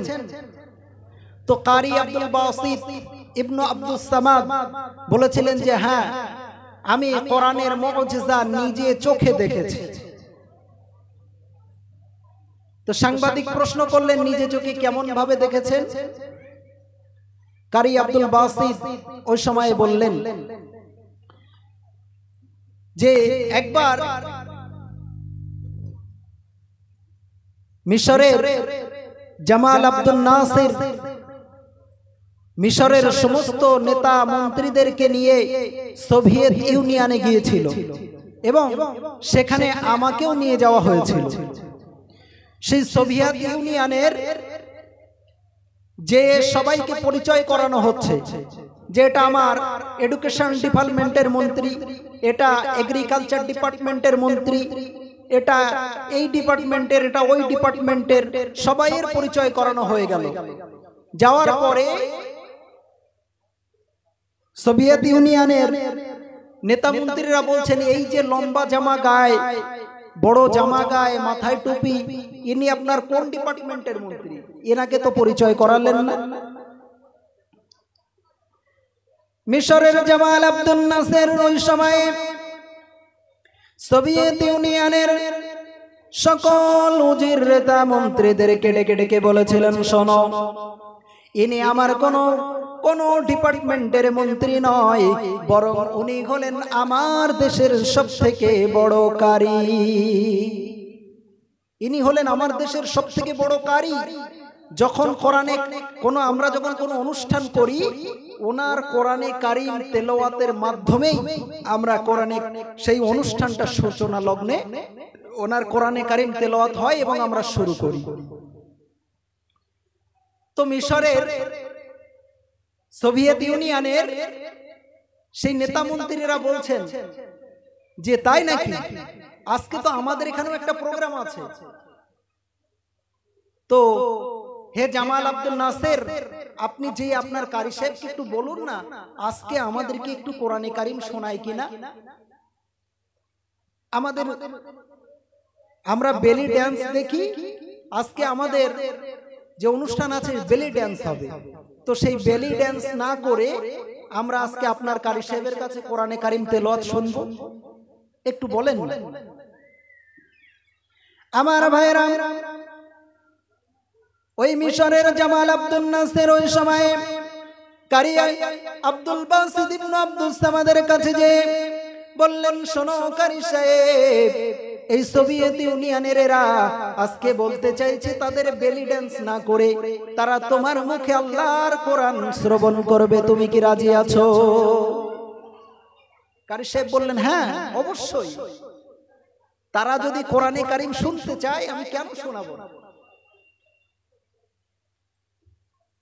তো কারি আব্দুল বাসিত ইবনে আব্দুস সামাদ বলেছিলেন যে হ্যাঁ, আমি কোরআনের মুজিজা নিজে চোখে দেখেছি। তো সাংবাদিক প্রশ্ন করলেন নিজে চোখে কেমন ভাবে দেখেছেন? কারি আব্দুল বাসিত ওই সময় বললেন যে একবার মিশরের জামাল আব্দুল নাসির মিশরের সমস্ত নেতা মন্ত্রীদেরকে নিয়ে সোভিয়েত ইউনিয়নে গিয়েছিল এবং সেখানে আমাকেও নিয়ে যাওয়া হয়েছিল। সেই সোভিয়েত ইউনিয়নের যে সবাইকে পরিচয় করানো হচ্ছে যে এটা আমার এডুকেশন ডিপার্টমেন্টের মন্ত্রী, এটা এগ্রিকালচার ডিপার্টমেন্টের মন্ত্রী, এটা এই ডিপার্টমেন্টের, এটা ওই ডিপার্টমেন্টের, সবাইয়ের পরিচয় করানো হয়ে গেল। যাওয়ার পরে সোভিয়েত ইউনিয়নের নেতা মন্ত্রীরা বলছেন এই যে লম্বা জামা গায়ে, বড় জামা গায়ে, মাথায় টুপি, ইনি আপনার কোন ডিপার্টমেন্টের মন্ত্রী? এনাকে তো পরিচয় করালেন না। মিশরের জামাল আব্দুল নাসির ওই সময়ে সোভিয়েত ইউনিয়নের সকল উজির নেতা মন্ত্রীদেরকে ডেকে ডেকে বলেছিলেন, শোনো, ইনি আমার কোন ডিপার্টমেন্টের মন্ত্রী নয়, বরং উনি হলেন আমার দেশের সবথেকে বড় কারি। ইনি হলেন আমার দেশের সবথেকে বড় কারি। যখন কোরআনে আমরা যখন কোনো অনুষ্ঠান করি, ওনার কোরআনে কারিম তেলাওয়াতের মাধ্যমে আমরা কোরআনে সেই অনুষ্ঠানটা সূচনা লগ্নে ওনার কোরআনে কারিম তেলাওয়াত হয় এবং আমরা শুরু করি। তো মিশরের সোভিয়েত ইউনিয়নের সেই নেতা মন্ত্রীরা বলছেন যে তাই নাকি, আজকে তো আমাদের এখানেও একটা প্রোগ্রাম আছে। তো হে জামাল আব্দুল নাসির, আপনি যে আপনার কারি সাহেবকে একটু বলুন না আজকে আমাদেরকে একটু কোরআনে কারিম শোনায় কিনা। আমরা বেলি ড্যান্স দেখি, আজকে আমাদের যে অনুষ্ঠান আছে বেলি ড্যান্স হবে। তো সেই বেলি ড্যান্স না করে আমরা আজকে আপনার কারি সাহেবের কাছে কোরআনে কারিম তেলাওয়াত শুনবো, একটু বলেন। আমার ভাইরা, ওই মিশরের জামাল আব্দুল নাসির ওই সময়ে কারি আব্দুল বাসিত ইবনে আব্দুস সামাদের কাছে যে বললেন, শোনো কারি সাহেব, এই সোভিয়েত ইউনিয়নের এরা আজকে বলতে চাইছে তাদের বেলি ড্যান্স না করে তারা তোমার মুখে আল্লাহর কোরআন শ্রবণ করবে, তুমি কি রাজি আছো? কারি সাহেব বললেন, হ্যাঁ অবশ্যই, তারা যদি কোরআনে কারিম শুনতে চায় আমি কেন শোনাবো না।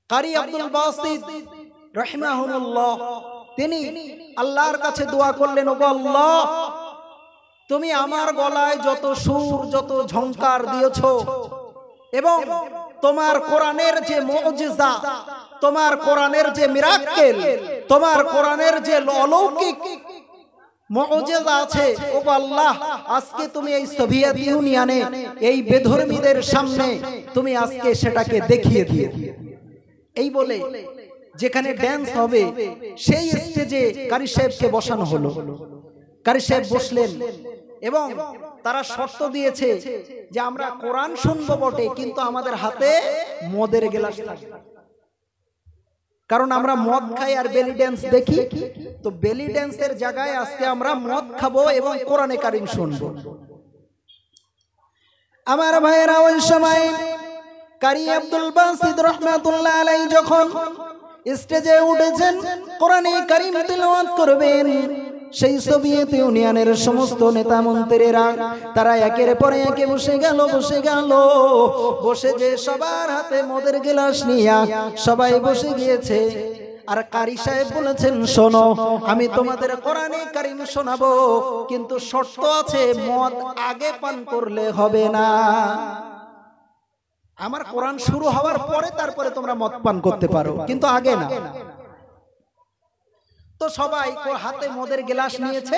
কারি আব্দুল বাসিত রাহিমাহুল্লাহ তিনি আল্লাহর কাছে দোয়া করলেন, ওগো আল্লাহ, তুমি আমার গলায় যত সুর, যত ঝংকার দিয়েছো এবং তোমার কোরআনের যে মুজিজা, তোমার কোরআনের যে মিরাক্কেল, তোমার কোরআনের যে অলৌকিক মুজিজা আছে। ও আল্লাহ, আজকে তুমি এই সোভিয়েত ইউনিয়নে এই বেধর্মীদের সামনে তুমি আজকে সেটাকে দেখিয়ে দিও। এই বলে যেখানে ড্যান্স হবে সেই স্টেজে কারি সাহেবকে বসানো হলো। কারি সাহেব বসলেন এবং তারা শর্ত দিয়েছে যে আমরা কোরআন শুনবো বটে, কিন্তু আমাদের হাতে মদের গ্লাস থাকবে। কারণ আমরা মদ খাই আর বেলি ড্যান্স দেখি, তো বেলি ড্যান্সের জায়গায় আজকে আমরা মদ খাবো এবং কোরআনে কারিম শুনবো। আমার ভাইয়েরা, ওই সময় কারি আব্দুল বাসিত রহমাতুল্লাহ আলাইহি যখন স্টেজে উঠেছেন কোরআনে কারিম তিলাওয়াত করবেন, সেই সোভিয়েত ইউনিয়নের সমস্ত নেতা মন্ত্রীরা তারা একের পরে একে বসে গেল। বসে যে সবার হাতে মদের গ্লাস নিয়ে সবাই বসে গিয়েছে। আর কারি সাহেব বলেছেন, শোনো, আমি তোমাদের কোরআনে কারিম শোনাবো, কিন্তু শর্ত আছে, মদ আগে পান করলে হবে না। আমার কোরআন শুরু হওয়ার পরে তারপরে তোমরা মদ পান করতে পারো, কিন্তু আগে না। তো সবাই হাতে মদের গ্লাস নিয়েছে,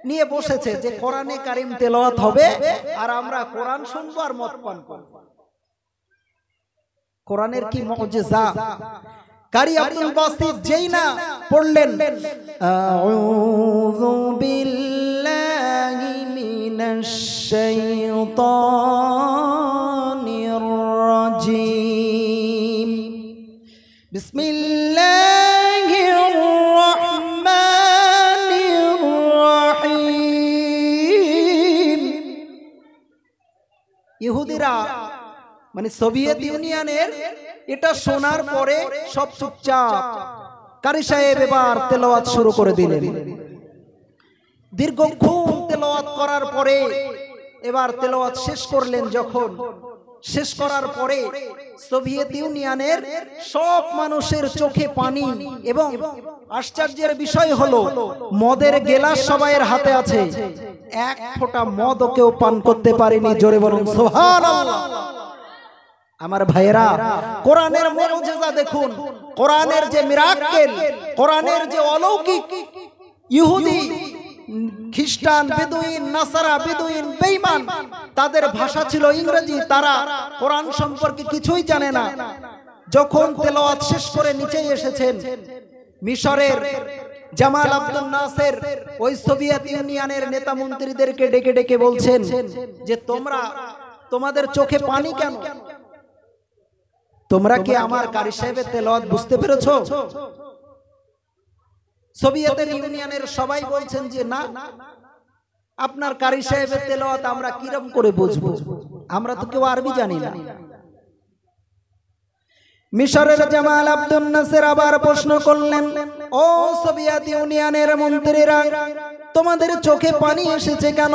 নিয়ে বসেছে যে কোরআনে কারিম তেলাওয়াত হবে আর আমরা কোরআন শুনবো আর মদ পান করব। কোরআনের কি মুজিজা! কারি আব্দুল বাসিত যেই না পড়লেন, আউযু বিল্লাহি মিনাশ শাইতানির রাজীম, বিসমিল্লাহির রাহমানির রাহিম। ইহুদিরা মানে সোভিয়েত ইউনিয়নের এটা শোনার পরে সব চুপচাপ। কারি সাহেব এবার তেলাওয়াত শুরু করে দিলেন। দীর্ঘক্ষণ তেলাওয়াত করার পরে এবার তেলাওয়াত শেষ করলেন। যখন শেষ করার পরে সোভিয়েত ইউনিয়নের সব মানুষের চোখে পানি, এবং আশ্চর্যের বিষয় হলো মদের গ্লাস সবাইয়ের হাতে আছে, এক ফোঁটা মদ কেউ পান করতে পারেনি। জোরে বলুন সুবহানাল্লাহ। আমার ভাইয়েরা, কোরআনের মুজিজা দেখুন, কোরআনের যে মিরাক্কেল, কোরআনের যে অলৌকিক। ইহুদি, খ্রিস্টান, বেদুইন, নাসারা, বেদুইন, বেঈমান, তাদের ভাষা ছিল ইংরেজি, তারা কোরআন সম্পর্কে কিছুই জানে না। যখন তেলাওয়াত শেষ করে নিচে এসেছেন, মিশরের জামাল আব্দুল নাসের ওই সোভিয়েত ইউনিয়নের নেতা মন্ত্রীদেরকে ডেকে ডেকে বলছেন যে তোমাদের চোখে পানি কেন? তোমরা কি আমার কারি সাহেবের তেলাওয়াত বুঝতে পেরেছো? সোভিয়েত ইউনিয়নের সবাই বলছেন যে না, আপনার কারি সাহেবের তেলাওয়াত আমরা কিরকম করে বুঝবো, আমরা তো কেউ আরবি জানি না। মিশরের জামাল আব্দুল নাসের আবার প্রশ্ন করলেন, ও সোভিয়েত ইউনিয়নের মন্ত্রীরা, তোমাদের চোখে পানি এসেছে কেন?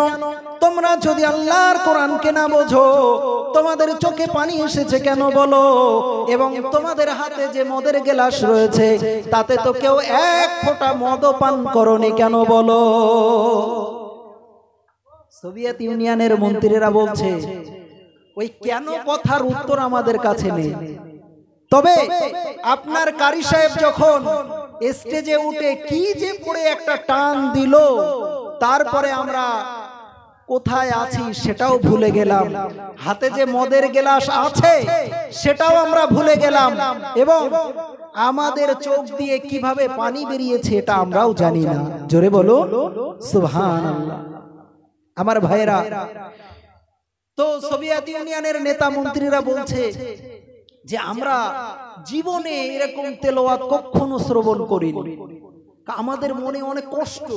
তোমরা যদি আল্লাহর কোরআনকে না বোঝো, তোমাদের চোখে পানি এসেছে কেন বলো? এবং তোমাদের হাতে যে মদের গ্লাস রয়েছে তাতে তো কেউ এক ফোঁটা মদ পান করনি কেন বলো? সোভিয়েত ইউনিয়নের মন্ত্রীরা বলছে, ওই কেন কথার উত্তর আমাদের কাছে নেই। তবে আপনার কারি সাহেব যখন স্টেজে উঠে কি যে পড়ে একটা টান দিল, তারপরে আমরা কোথায় আছি সেটাও ভুলে গেলাম, হাতে যে মদের গ্লাস আছে সেটাও আমরা ভুলে গেলাম, এবং আমাদের চোখ দিয়ে কিভাবে পানি বেরিয়েছে এটা আমরাও জানি না। জোরে বলো সুবহানাল্লাহ। আমার ভাইরা, তো সোভিয়েত ইউনিয়নের নেতা মন্ত্রীরা বলছে যে আমরা জীবনে এরকম তেলাওয়াত কখনো শ্রবণ করিনি, আমাদের মনে অনেক কষ্ট,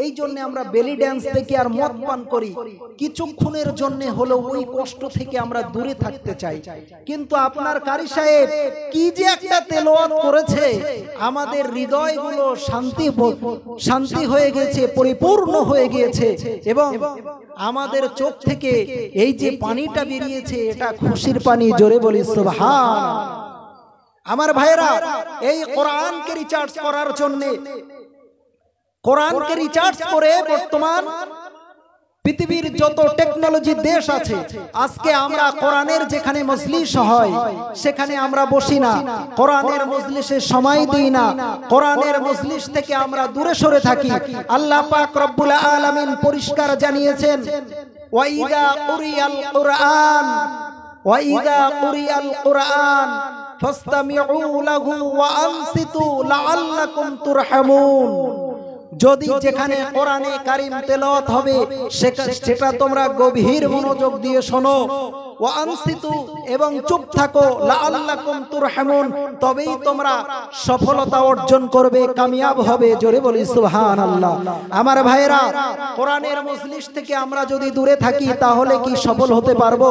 এই জন্য আমরা বেলি ড্যান্স দেখি আর মদ পান করি। কিছুক্ষণের জন্য হলেও ওই কষ্ট থেকে আমরা দূরে থাকতে চাই। কিন্তু আপনার কারি সাহেব কি যে একটা তেলাওয়াত করেছে, আমাদের হৃদয়গুলো শান্তি হয়ে গেছে, পরিপূর্ণ হয়ে গিয়েছে, এবং আমাদের চোখ থেকে এই যে পানিটা বেরিয়েছে এটা খুশির পানি। জোরে বলি সুবহানাল্লাহ। আমার ভাইরা, এই কোরআনকে রিচার্জ করার জন্য, কোরআনকে রিচার্জ করে বর্তমান পৃথিবীর যত টেকনোলজি দেশ আছে, আজকে আমরা কোরআনের যেখানে মজলিস হয় সেখানে আমরা বসি না, কোরআনের মজলিসে সময় দিই না, কোরআনের মজলিস থেকে আমরা দূরে সরে থাকি। আল্লাহ পাক রব্বুল আলামিন পরিষ্কার জানিয়েছেন, ওয়াইদা কুরিয়াল কুরআন ওয়াইদা কুরিয়াল কুরআন ফাসতামিউ লাহু ওয়া আনসিতু লাআল্লাকুম তুরহামুন। যদি যেখানে কোরআনে কারীম তেলাওয়াত হবে সেটা তোমরা গভীর মনোযোগ দিয়ে শোনো, ওয়া আনসিতু এবং চুপ থাকো, লাআল্লাকুম তুরহামুন, তবেই তোমরা সফলতা অর্জন করবে, কামিয়াব হবে। জোরে বলি সুবহানাল্লাহ। আমার ভাইরা, কোরআনের মজলিস থেকে আমরা যদি দূরে থাকি তাহলে কি সফল হতে পারবো?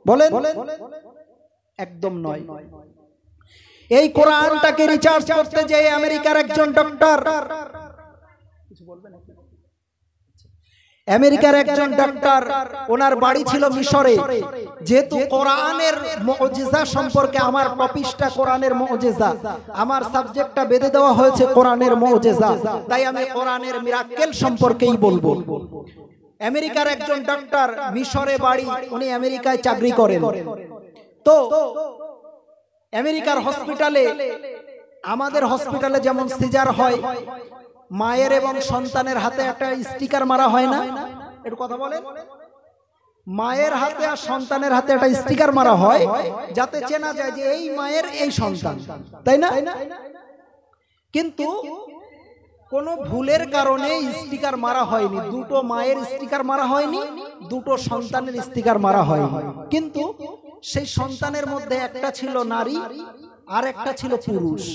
বলেন, একদম নয়। এই কোরআনটাকে রিসার্চ করতে যে আমেরিকার একজন ডক্টর, ওনার বাড়ি ছিল মিশরে। যেহেতু কোরআনের মুজিজা সম্পর্কে আমার টপিকটা কোরআনের মুজিজা, আমার সাবজেক্টটা বেঁধে দেওয়া হয়েছে কোরআনের মুজিজা, তাই আমি কোরআনের মিরাক্কেল সম্পর্কেই বলবো। আমেরিকার একজন ডক্টর, মিশরে বাড়ি, উনি আমেরিকায় চাকরি করেন। তো আমেরিকার হসপিটালে, আমাদের হসপিটালে যেমন সিজার হয়, মায়ের এবং সন্তানের হাতে একটা স্টিকার মারা হয় না? একটু কথা বলেন। মায়ের হাতে আর সন্তানের হাতে একটা স্টিকার মারা হয় যাতে চেনা যায় যে এই মায়ের এই সন্তান, তাই না? কিন্তু কোন ভুলের কারণে স্টিকার মারা হয়নি, দুটো মায়ের স্টিকার মারা হয়নি, দুটো সন্তানের স্টিকার মারা হয়নি, কিন্তু সেই সন্তানের মধ্যে একটা ছিল নারী আর একটা ছিল পুরুষ।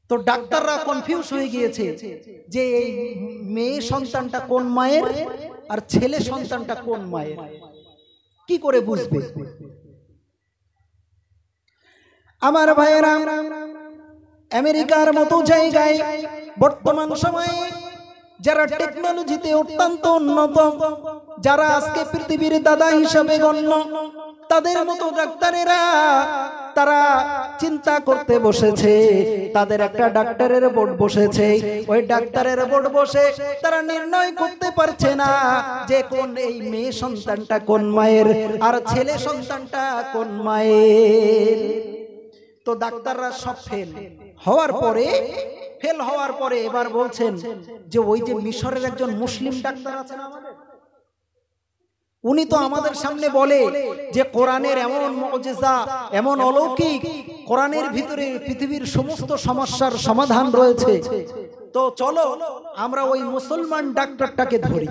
তো ডাক্তাররা কনফিউজ হয়ে গিয়েছে যে এই মেয়ে সন্তানটা কোন মায়ের আর ছেলে সন্তানটা কোন মায়ের, কি করে বুঝবে? আমার ভাইয়েরা, আমেরিকার মতো জায়গায় বর্তমান সময়ে যারা টেকনোলজিতে অত্যন্ত উন্নত, যারা আজকে পৃথিবীর দাদা হিসাবে গণ্য, তাদের মতো ডাক্তারেরা তারা চিন্তা করতে বসেছে, তাদের একটা ডাক্তারের বোর্ড বসেছে। ওই ডাক্তারের বোর্ড বসে তারা নির্ণয় করতে পারছে না যে কোন এই মেয়ে সন্তানটা কোন মায়ের আর ছেলে সন্তানটা কোন মায়ের। তো ডাক্তাররা সব ফেল হওয়ার পরে এবার বলছেন যে ওই যে মিশরের একজন মুসলিম ডাক্তার আছেন আমাদের, উনি তো আমাদের সামনে বলে যে কোরআনের এমন মুজিজা, এমন অলৌকিক, কোরআনের ভিতরে পৃথিবীর সমস্ত সমস্যার সমাধান রয়েছে। তো চলো আমরা ওই মুসলমান ডাক্তারটাকে ধরি,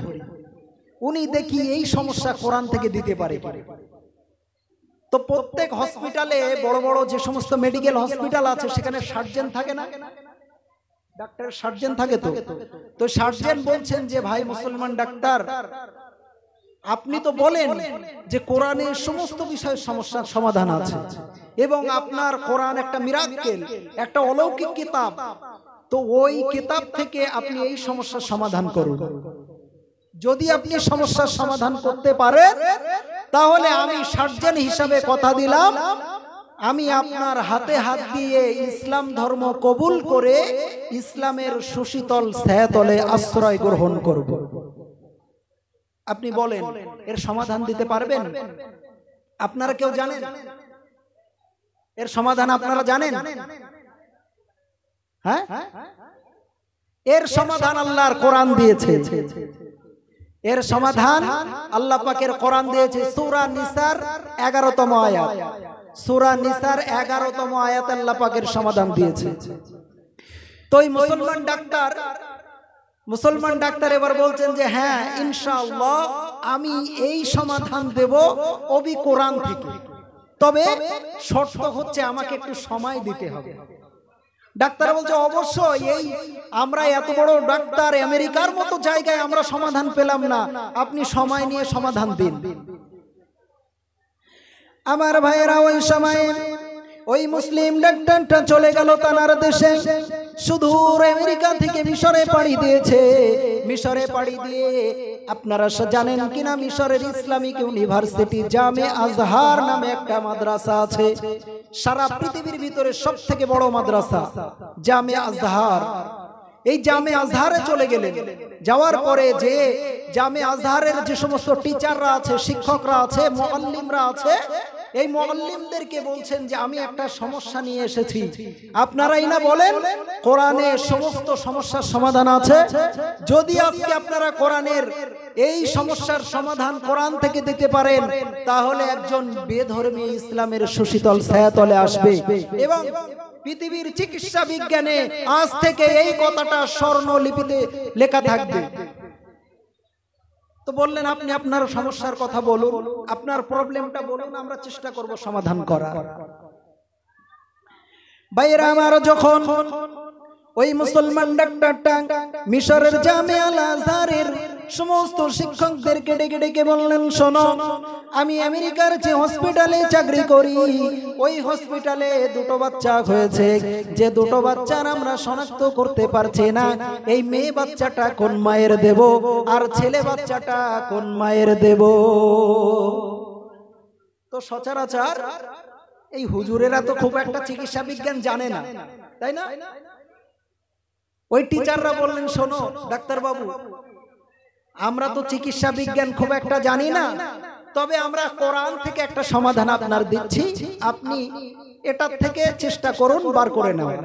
উনি দেখি এই সমস্যা কোরআন থেকে দিতে পারে। তো প্রত্যেক হসপিটালে, বড় বড় যে সমস্ত মেডিকেল হসপিটাল আছে, সেখানে সার্জন থাকে না? ডাক্তার সার্জন থাকে। তো সার্জন বলছেন যে ভাই মুসলমান ডাক্তার, আপনি তো বলেন যে কোরআনের সমস্ত বিষয়ের সমস্যার সমাধান আছে এবং আপনার কোরআন একটা মিরাক্কেল, একটা অলৌকিক কিতাব, তো ওই কিতাব থেকে আপনি এই সমস্যার সমাধান করুন। যদি আপনি সমস্যার সমাধান করতে পারেন তাহলে আমি সার্জন হিসাবে কথা দিলাম, আমি আপনার হাতে হাত দিয়ে ইসলাম ধর্ম কবুল করে ইসলামের সুশীতল ছায়াতলে আশ্রয় গ্রহণ করব। আপনি বলেন এর সমাধান দিতে পারবেন? আপনারা কেউ জানেন এর সমাধান? আপনারা জানেন? হ্যাঁ, এর সমাধান আল্লাহর কোরআন দিয়েছে। এর সমাধান আল্লাহ পাকের কোরআন দিয়েছে। সূরা নিসার 11তম আয়াত, সূরা নিসার 11তম আয়াতে আল্লাহ পাকের সমাধান দিয়েছে। তো এই মুসলমান ডাক্তার এবার বলছেন যে হ্যাঁ ইনশাআল্লাহ আমি এই সমাধান দেব ওবি কোরআন থেকে, তবে শর্ত হচ্ছে আমাকে একটু সময় দিতে হবে। ডাক্তার বলছে অবশ্যই, এই আমরা এত বড় ডাক্তার, আমেরিকার মতো জায়গায় আমরা সমাধান পেলাম না, আপনি সময় নিয়ে সমাধান দিন। আমার ভাইয়েরা, ওই সময় ওই মুসলিম ডাক্তারটা চলে গেল তার দেশে, সুদূর আমেরিকা থেকে মিশরে পাড়ি দিয়েছে। মিশরে পাড়ি দিয়ে আপনারা জানেন কিনা, মিশরের ইসলামিক ইউনিভার্সিটি জামে আজহার নামে একটা মাদ্রাসা আছে, সারা পৃথিবীর ভিতরে সবথেকে বড় মাদ্রাসা জামে আজহার। এই জামে আজহারে চলে গেলেন। যাওয়ার পরে যে জামে আজহারের যে সমস্ত টিচাররা আছে, শিক্ষকরা আছে, মুআল্লিমরা আছে, এই মুআল্লিমদেরকে বলছেন যে আমি একটা সমস্যা নিয়ে এসেছি, আপনারাই না বলেন কোরআনে সমস্ত সমস্যার সমাধান আছে, যদি আজকে আপনারা কোরআনের এই সমস্যার সমাধান কোরআন থেকে দিতে পারেন তাহলে একজন বেধর্মী ইসলামের সুশীতল ছায়াতলে আসবে এবং পৃথিবীর চিকিৎসা বিজ্ঞানে আজ থেকে এই কথাটা স্বর্ণলিপিতে লেখা থাকবে। তো বললেন আপনি আপনার সমস্যার কথা বলুন, আপনার প্রবলেমটা বলুন, আমরা চেষ্টা করব সমাধান করার। ভাইরা আমার, যখন ওই মুসলমান ডাক্তারটা মিশরের জামে আল আজহারের সমস্ত শিক্ষকদেরকে ডেকে ডেকে বললেন, শোনো, আমি আমেরিকার যে হসপিটালে চাকরি করি, ওই হসপিটালে দুটো বাচ্চা হয়েছে, যে দুটো বাচ্চার আমরা শনাক্ত করতে পারছি না এই মেয়ে বাচ্চাটা কোন মায়ের দেব আর ছেলে বাচ্চাটা কোন মায়ের দেব। তো সচরাচর এই হুজুরেরা তো খুব একটা চিকিৎসা বিজ্ঞান জানে না, তাই না? ওই টিচাররা বললেন, শোনো ডাক্তার বাবু, আমরা তো চিকিৎসা বিজ্ঞান খুব একটা জানি না, তবে আমরা কোরআন থেকে একটা সমাধান আপনার দিচ্ছি, আপনি এটার থেকে চেষ্টা করুন বার করে নেওয়ার।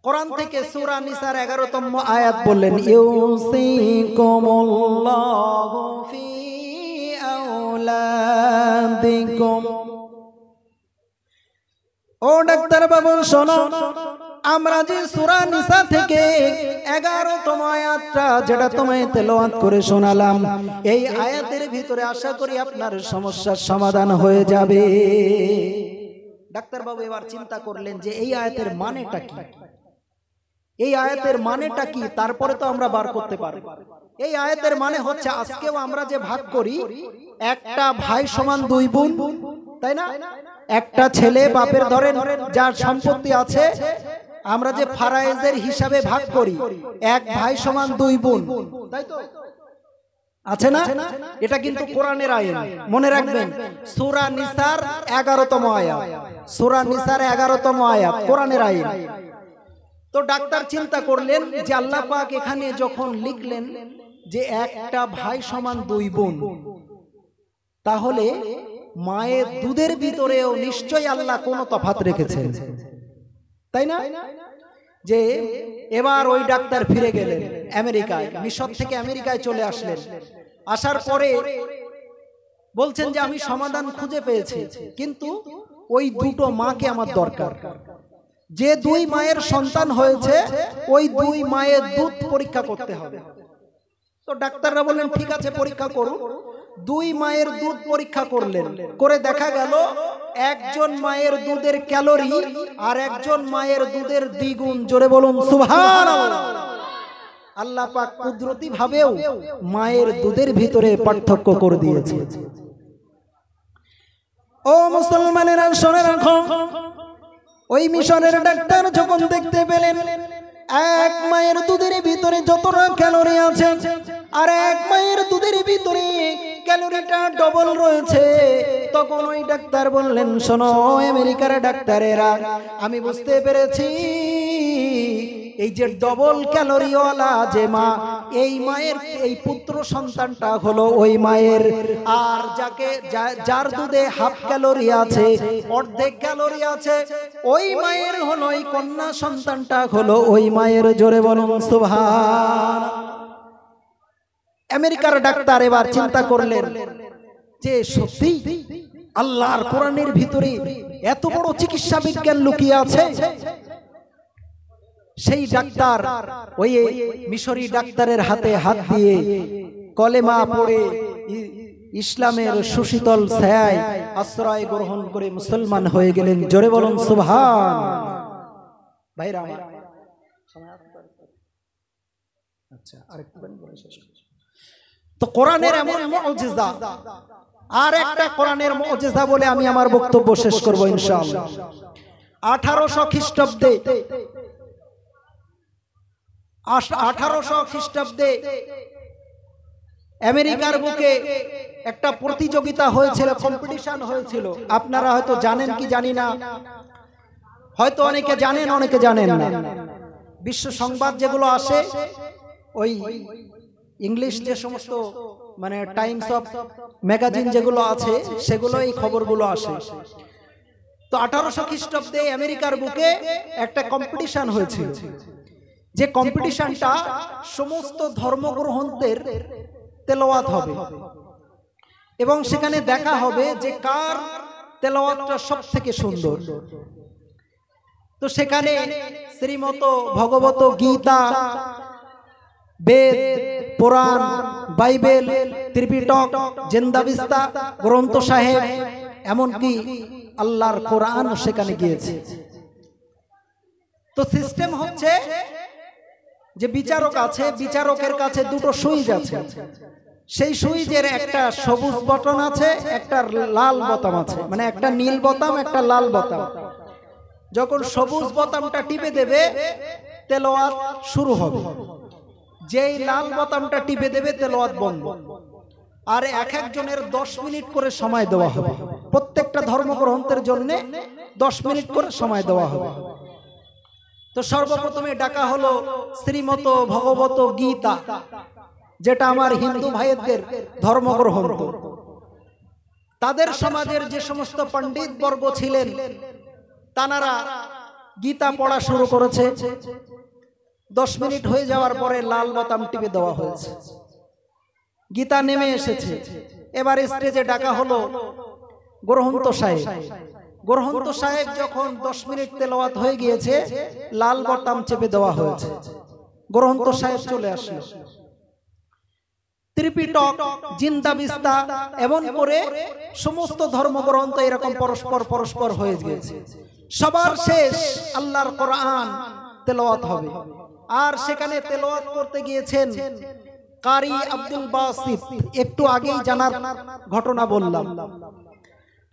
কোরআন থেকে সূরা নিসার 11তম আয়াত বললেন, ইউসিকুমুল্লাহু ফি আওলাদিকুম। ও ডাক্তার বাবু শোনো, আমরা যে সূরা নিসা থেকে 11তম আয়াতটা যেটা তোমায় তেলাওয়াত করে শোনালাম, এই আয়াতের ভিতরে আশা করি আপনার সমস্যার সমাধান হয়ে যাবে। ডাক্তার বাবু এবার চিন্তা করলেন যে এই আয়াতের মানেটা কি, এই আয়াতের মানেটা কি, তারপরে তো আমরা বার করতে পারব। এই আয়াতের মানে হচ্ছে আজকেও আমরা যে ভাগ করি, একটা ভাই সমান দুই বোন, তাই না? একটা ছেলে বাপের ধরেন যার সম্পত্তি আছে, আমরা যে ফারায়েজের হিসাবে ভাগ করি, এক ভাই সমান দুই বোন, তাই তো আছে না? এটা কিন্তু কোরআনের আইন, মনে রাখবেন। সূরা নিসার 11তম আয়াত, সূরা নিসার 11তম আয়াত কোরআনের আইন। তো ডাক্তার চিন্তা করলেন যে আল্লাহ পাক এখানে যখন লিখলেন যে একটা ভাই সমান দুই বোন, তাহলে মায়ের দুধের ভিতরেও নিশ্চয়ই আল্লাহ কোনো তফাৎ রেখেছেন, তাই না? যে এবার ওই ডাক্তার ফিরে গেলেন আমেরিকায়, মিশর থেকে আমেরিকায় চলে আসলেন। আসার পরে বলছেন যে আমি সমাধান খুঁজে পেয়েছি, কিন্তু ওই দুটো মাকে আমার দরকার। যে দুই মায়ের সন্তান হয়েছে ওই দুই মায়ের দুধ পরীক্ষা করতে হবে। তো ডাক্তাররা বললেন ঠিক আছে পরীক্ষা করুন। দুই মায়ের দুধ পরীক্ষা করলেন, করে দেখা গেল একজন মায়ের দুধের ক্যালোরি আর একজন মায়ের দুধের দ্বিগুণ। জোরে বলুন সুবহানাল্লাহ। আল্লাহ পাক কুদরতি ভাবেও মায়ের দুধের ভিতরে পার্থক্য করে দিয়েছে। ও মুসলমানেরা শুনে রাখো, ওই মিশনের ডাক্তার যখন দেখতে পেলেন এক মায়ের দুধের ভিতরে যতটা ক্যালোরি আছে আর এক মায়ের দুধের ভিতরে ক্যালোরিটা ডবল রয়েছে, তখন ওই ডাক্তার বললেন, শোনো আমেরিকার ডাক্তারেরা, আমি বুঝতে পেরেছি এই যে ডবল ক্যালোরিওয়ালা যে মা, এই মায়ের এই পুত্র সন্তানটা হলো ওই মায়ের, আর যার দুধে হাফ ক্যালোরি আছে, অর্ধেক ক্যালোরি আছে, ওই মায়ের হলো এই কন্যা সন্তানটা হলো ওই মায়ের। জোরে বলুন সুবহান। আমেরিকার ডাক্তার এবার চিন্তা করলেন যে সত্যি আল্লাহর কোরআনের ভিতরে এত বড় চিকিৎসা বিজ্ঞান লুকিয়ে আছে। সেই ডাক্তার ওই মিশরি ডাক্তারের হাতে হাত দিয়ে কলেমা পড়ে ইসলামের সুশীতল ছায়ায় আশ্রয় গ্রহণ করে মুসলমান হয়ে গেলেন। জোরে বলুন সুবহান। ভাইরা আমার, আচ্ছা আরেকটু বলে শেষ করছি। তো কোরআনের এমন মুজিজা, আর একটা কোরআনের মুজিজা বলে আমি আমার বক্তব্য শেষ করব ইনশাআল্লাহ। 1800 খ্রিস্টাব্দে আমেরিকার বুকে একটা প্রতিযোগিতা হয়েছিল, কম্পিটিশন হয়েছিল। আপনারা হয়তো জানেন কি জানি না, হয়তো অনেকে জানেন অনেকে জানেন না। বিশ্ব সংবাদ যেগুলো আসে, ওই ইংলিশ যে সমস্ত মানে টাইমস অফ ম্যাগাজিন যেগুলো আছে সেগুলো এই খবরগুলো আসে। তো 1800 খ্রিস্টাব্দে আমেরিকার বুকে একটা কম্পিটিশন হয়েছিল, যে কম্পিটিশনটা সমস্ত ধর্মগ্রন্থের তেলাওয়াত হবে এবং সেখানে দেখা হবে যে কার তেলাওয়াতটা সবথেকে সুন্দর। তো সেখানে শ্রীমত ভগবত গীতা, বেদ, পুরাণ, বাইবেল, ত্রিপিটক, জিন্দাবিস্তা গ্রন্থ সাহেব, এমনকি আল্লাহর কোরআন সেখানে গিয়েছে। তো সিস্টেম হচ্ছে যে বিচারক আছে, বিচারকের কাছে দুটো সুইচ আছে, সেই সুইচের একটা সবুজ বটন আছে, একটা লাল বোতাম আছে, মানে একটা নীল বোতাম একটা লাল বোতাম। যখন সবুজ বোতামটা টিপে দেবে তেলাওয়াত শুরু হবে, যেই লাল বোতামটা টিপে দেবে তেলাওয়াত বন্ধ। আর এক একজনের 10 মিনিট করে সময় দেওয়া হবে, প্রত্যেকটা ধর্মগ্রন্থের জন্য 10 মিনিট করে সময় দেওয়া হবে। তো সর্বপ্রথমে ডাকা হলো শ্রীমত ভগবত গীতা, যেটা আমার হিন্দু ভাইদের ধর্মগ্রন্থ। তাদের সমাজের যে সমস্ত পণ্ডিত বর্গ ছিলেন তানারা গীতা পড়া শুরু করেছে। 10 মিনিট হয়ে যাওয়ার পরে লাল বোতাম টিপে দেওয়া হয়েছে, গীতা নেমে এসেছে। এবার স্টেজে ডাকা হলো গ্রন্থ সাহেব। গ্রন্থ সাহেব যখন 10 মিনিট তেলাওয়াত হয়ে গিয়েছে, লাল বোতাম চেপে দেওয়া হয়েছে, গ্রন্থ সাহেব চলে আসলো। ত্রিপিটক, জিন্দাবিস্তা এমন করে সমস্ত ধর্মগ্রন্থ এরকম পরস্পর পরস্পর হয়ে গিয়েছে। সবার শেষ আল্লাহর কোরআন তেলাওয়াত হবে। আর সেখানে তেলাওয়াত করতে গিয়েছেন কারি আব্দুল বাসিত। একটু আগেই জানার ঘটনা বললাম,